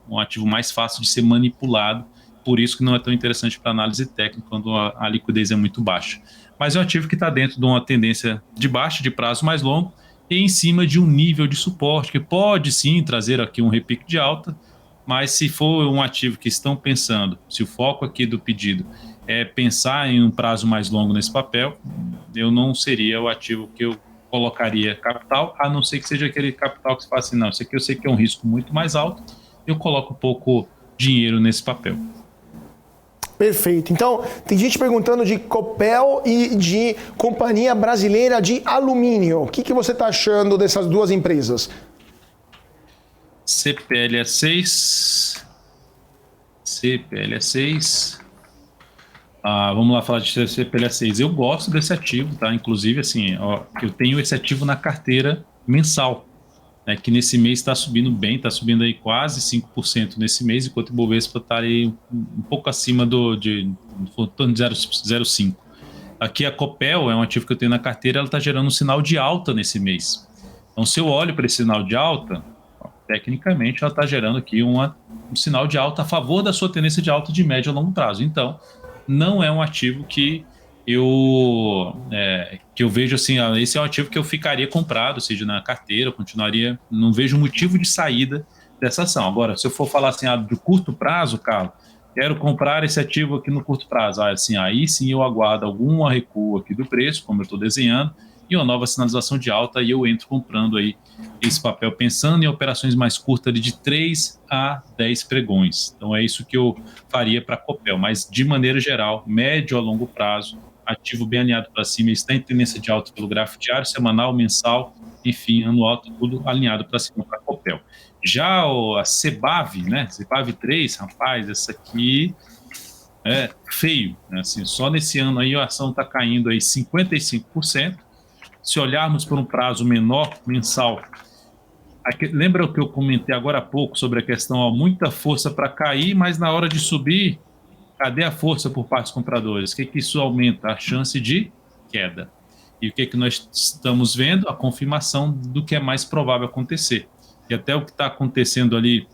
um ativo mais fácil de ser manipulado por isso que não é tão interessante para análise técnica quando a liquidez é muito baixa. Mas é um ativo que está dentro de uma tendência de baixa, de prazo mais longo, e em cima de um nível de suporte, que pode sim trazer aqui um repique de alta, mas se for um ativo que estão pensando, se o foco aqui do pedido é pensar em um prazo mais longo nesse papel, eu não seria o ativo que eu colocaria capital, a não ser que seja aquele capital que você fala assim, não, isso aqui eu sei que é um risco muito mais alto, eu coloco pouco dinheiro nesse papel. Perfeito. Então, tem gente perguntando de Copel e de Companhia Brasileira de Alumínio. O que você está achando dessas duas empresas? CPLA6. Vamos lá falar de CPLA6. Eu gosto desse ativo, tá? Inclusive, assim, eu tenho esse ativo na carteira mensal, né, que nesse mês está subindo bem, está subindo aí quase 5% nesse mês, enquanto o Bovespa está aí um pouco acima de 0,5%. Aqui a Copel é um ativo que eu tenho na carteira, ela está gerando um sinal de alta nesse mês. Então, se eu olho para esse sinal de alta, tecnicamente ela está gerando aqui um sinal de alta a favor da sua tendência de alta de médio a longo prazo. Então, não é um ativo que eu vejo assim, esse é um ativo que eu ficaria comprado, ou seja, na carteira, eu continuaria, não vejo motivo de saída dessa ação. Agora, se eu for falar assim, de curto prazo, Carlos, quero comprar esse ativo aqui no curto prazo, assim, aí sim eu aguardo algum recuo aqui do preço, como eu estou desenhando, e uma nova sinalização de alta, e eu entro comprando aí esse papel, pensando em operações mais curtas de 3 a 10 pregões. Então é isso que eu faria para a Copel, mas de maneira geral, médio a longo prazo, ativo bem alinhado para cima, está em tendência de alta pelo gráfico diário, semanal, mensal, enfim, anual, tudo alinhado para cima para a Copel. Já a CBAV, né, CBAV 3, rapaz, essa aqui é feio, né? Assim, só nesse ano aí a ação está caindo aí 55%. Se olharmos por um prazo menor, mensal, lembra o que eu comentei agora há pouco sobre a questão, muita força para cair, mas na hora de subir, cadê a força por parte dos compradores? O que isso aumenta? A chance de queda. E o que nós estamos vendo? A confirmação do que é mais provável acontecer. E até o que está acontecendo ali,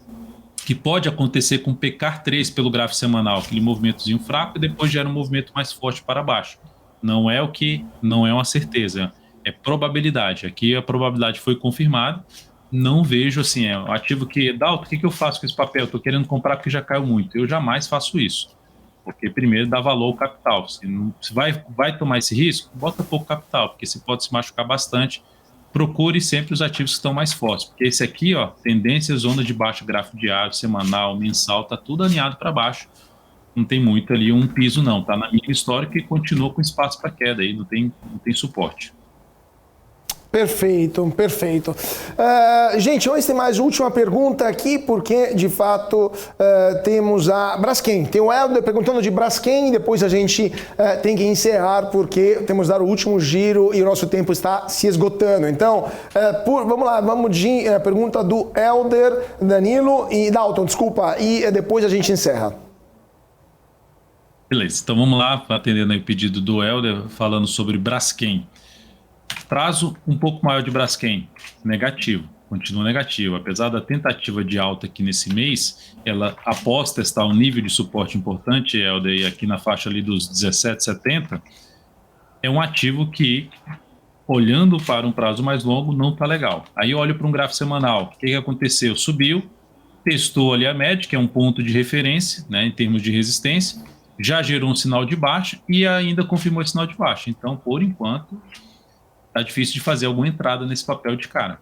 que pode acontecer com o PECAR3 pelo gráfico semanal, aquele movimentozinho fraco e depois gera um movimento mais forte para baixo. Não é uma certeza, é probabilidade. Aqui a probabilidade foi confirmada. Não vejo assim, o ativo que Dalton, o que eu faço com esse papel? Estou querendo comprar porque já caiu muito. Eu jamais faço isso. Porque primeiro dá valor ao capital. Se vai tomar esse risco, bota pouco capital, porque você pode se machucar bastante. Procure sempre os ativos que estão mais fortes, porque esse aqui, tendência, zona de baixo, gráfico diário, semanal, mensal, tá tudo alinhado para baixo. Não tem muito ali um piso não, tá na mínima histórica e continua com espaço para queda aí, não tem suporte. Perfeito. Gente, hoje tem mais última pergunta aqui, porque de fato temos a Braskem. Tem o Helder perguntando de Braskem, depois a gente tem que encerrar, porque temos que dar o último giro e o nosso tempo está se esgotando. Então, vamos lá, vamos de pergunta do Helder, Danilo e Dalton, desculpa, e depois a gente encerra. Beleza, então vamos lá, atendendo aí o pedido do Helder, falando sobre Braskem. Prazo um pouco maior de Braskem, negativo, continua negativo. Apesar da tentativa de alta aqui nesse mês, ela, após testar um nível de suporte importante, Helder, aqui na faixa ali dos 17,70, é um ativo que, olhando para um prazo mais longo, não está legal. Aí eu olho para um gráfico semanal, o que aconteceu? Subiu, testou ali a média, que é um ponto de referência, né, em termos de resistência, já gerou um sinal de baixa e ainda confirmou esse sinal de baixa. Então, por enquanto, tá difícil de fazer alguma entrada nesse papel de cara.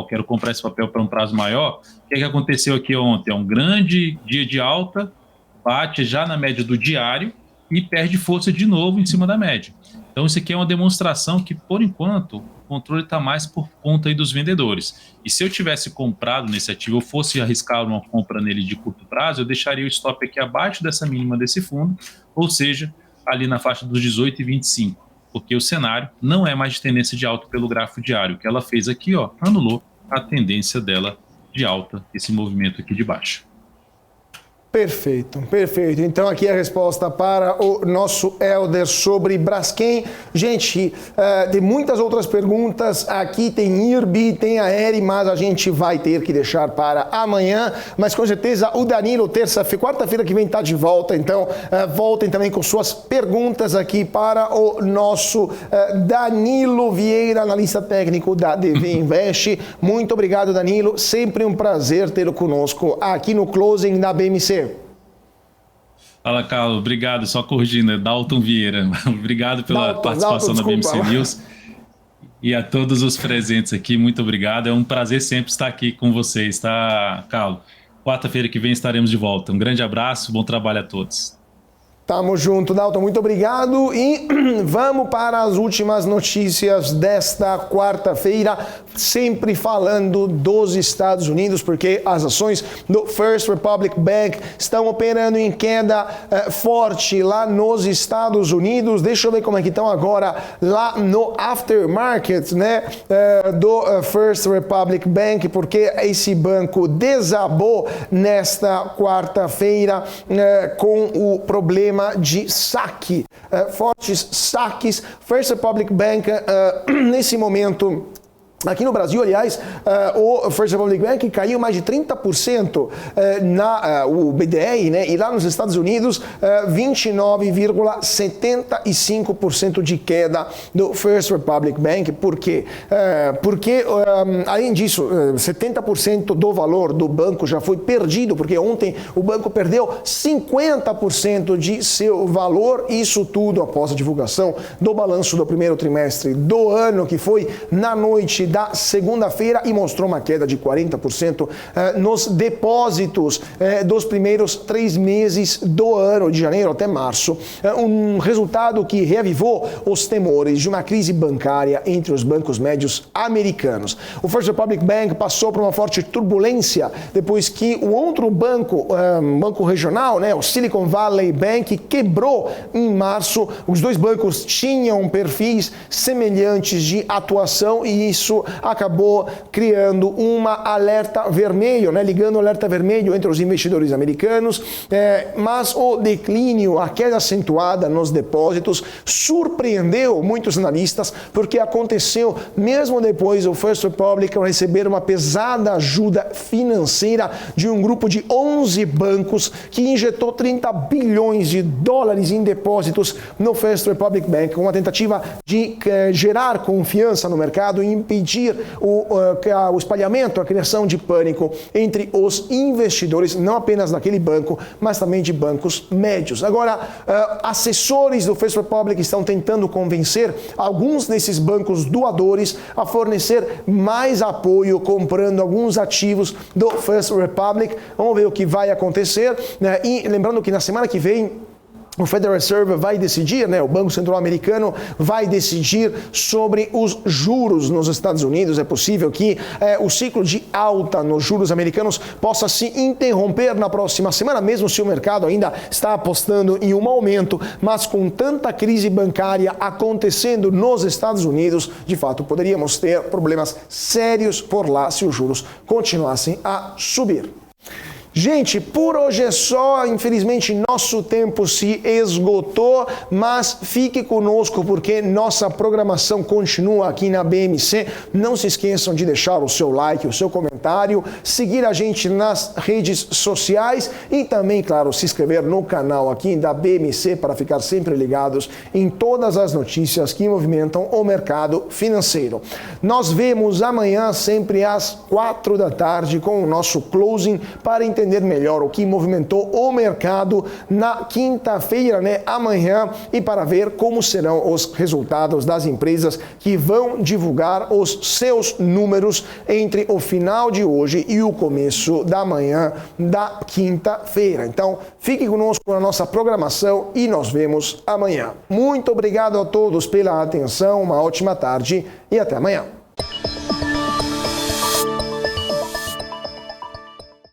Quero comprar esse papel para um prazo maior. O que aconteceu aqui ontem? É um grande dia de alta, bate já na média do diário e perde força de novo em cima da média. Então, isso aqui é uma demonstração que, por enquanto, o controle está mais por conta aí dos vendedores. E se eu tivesse comprado nesse ativo, eu fosse arriscar uma compra nele de curto prazo, eu deixaria o stop aqui abaixo dessa mínima desse fundo, ou seja, ali na faixa dos 18,25. Porque o cenário não é mais de tendência de alta pelo gráfico diário. O que ela fez aqui, anulou a tendência dela de alta, esse movimento aqui de baixo. Perfeito, perfeito. Então aqui a resposta para o nosso Helder sobre Braskem. Gente, tem muitas outras perguntas. Aqui tem IRB, tem a Eri, mas a gente vai ter que deixar para amanhã. Mas com certeza o Danilo, quarta-feira que vem está de volta. Então voltem também com suas perguntas aqui para o nosso Danilo Vieira, analista técnico da DV Invest. Muito obrigado, Danilo. Sempre um prazer tê-lo conosco aqui no Closing da BMC. Fala, Carlos. Obrigado. Só corrigindo, é Dalton Vieira. Obrigado pela participação da BMC News. E a todos os presentes aqui, muito obrigado. É um prazer sempre estar aqui com vocês, tá, Carlos? Quarta-feira que vem estaremos de volta. Um grande abraço, bom trabalho a todos. Tamo junto, Dalton, muito obrigado. E vamos para as últimas notícias desta quarta-feira, sempre falando dos Estados Unidos, porque as ações do First Republic Bank estão operando em queda forte lá nos Estados Unidos. Deixa eu ver como é que estão agora lá no aftermarket, né, do First Republic Bank, porque esse banco desabou nesta quarta-feira com o problema de saque, fortes saques. First Republic Bank, nesse momento, aqui no Brasil, aliás, o First Republic Bank caiu mais de 30% o BDR, né? E lá nos Estados Unidos, 29,75% de queda do First Republic Bank. Por quê? Porque, além disso, 70% do valor do banco já foi perdido, porque ontem o banco perdeu 50% de seu valor. Isso tudo após a divulgação do balanço do primeiro trimestre do ano, que foi na noite da segunda-feira, e mostrou uma queda de 40% nos depósitos dos primeiros 3 meses do ano, de janeiro até março. Um resultado que reavivou os temores de uma crise bancária entre os bancos médios americanos. O First Republic Bank passou por uma forte turbulência depois que o outro banco, banco regional, né, o Silicon Valley Bank, quebrou em março. Os dois bancos tinham perfis semelhantes de atuação e isso acabou criando uma alerta vermelho, né, ligando o alerta vermelho entre os investidores americanos, mas o declínio, a queda acentuada nos depósitos surpreendeu muitos analistas, porque aconteceu mesmo depois do First Republic receber uma pesada ajuda financeira de um grupo de 11 bancos que injetou 30 bilhões de dólares em depósitos no First Republic Bank, uma tentativa de gerar confiança no mercado e impedir o espalhamento, a criação de pânico entre os investidores, não apenas daquele banco, mas também de bancos médios. Agora, assessores do First Republic estão tentando convencer alguns desses bancos doadores a fornecer mais apoio, comprando alguns ativos do First Republic. Vamos ver o que vai acontecer, né? E lembrando que na semana que vem o Federal Reserve vai decidir, né, o Banco Central Americano vai decidir sobre os juros nos Estados Unidos. É possível que o ciclo de alta nos juros americanos possa se interromper na próxima semana, mesmo se o mercado ainda está apostando em um aumento, mas com tanta crise bancária acontecendo nos Estados Unidos, de fato, poderíamos ter problemas sérios por lá se os juros continuassem a subir. Gente, por hoje é só. Infelizmente, nosso tempo se esgotou, mas fique conosco porque nossa programação continua aqui na BMC. Não se esqueçam de deixar o seu like, o seu comentário, seguir a gente nas redes sociais e também, claro, se inscrever no canal aqui da BMC para ficar sempre ligados em todas as notícias que movimentam o mercado financeiro. Nós vemos amanhã, sempre às 4 da tarde, com o nosso closing para entender melhor o que movimentou o mercado na quinta-feira, né, amanhã, e para ver como serão os resultados das empresas que vão divulgar os seus números entre o final de hoje e o começo da manhã da quinta-feira. Então, fique conosco na nossa programação e nós vemos amanhã. Muito obrigado a todos pela atenção, uma ótima tarde e até amanhã.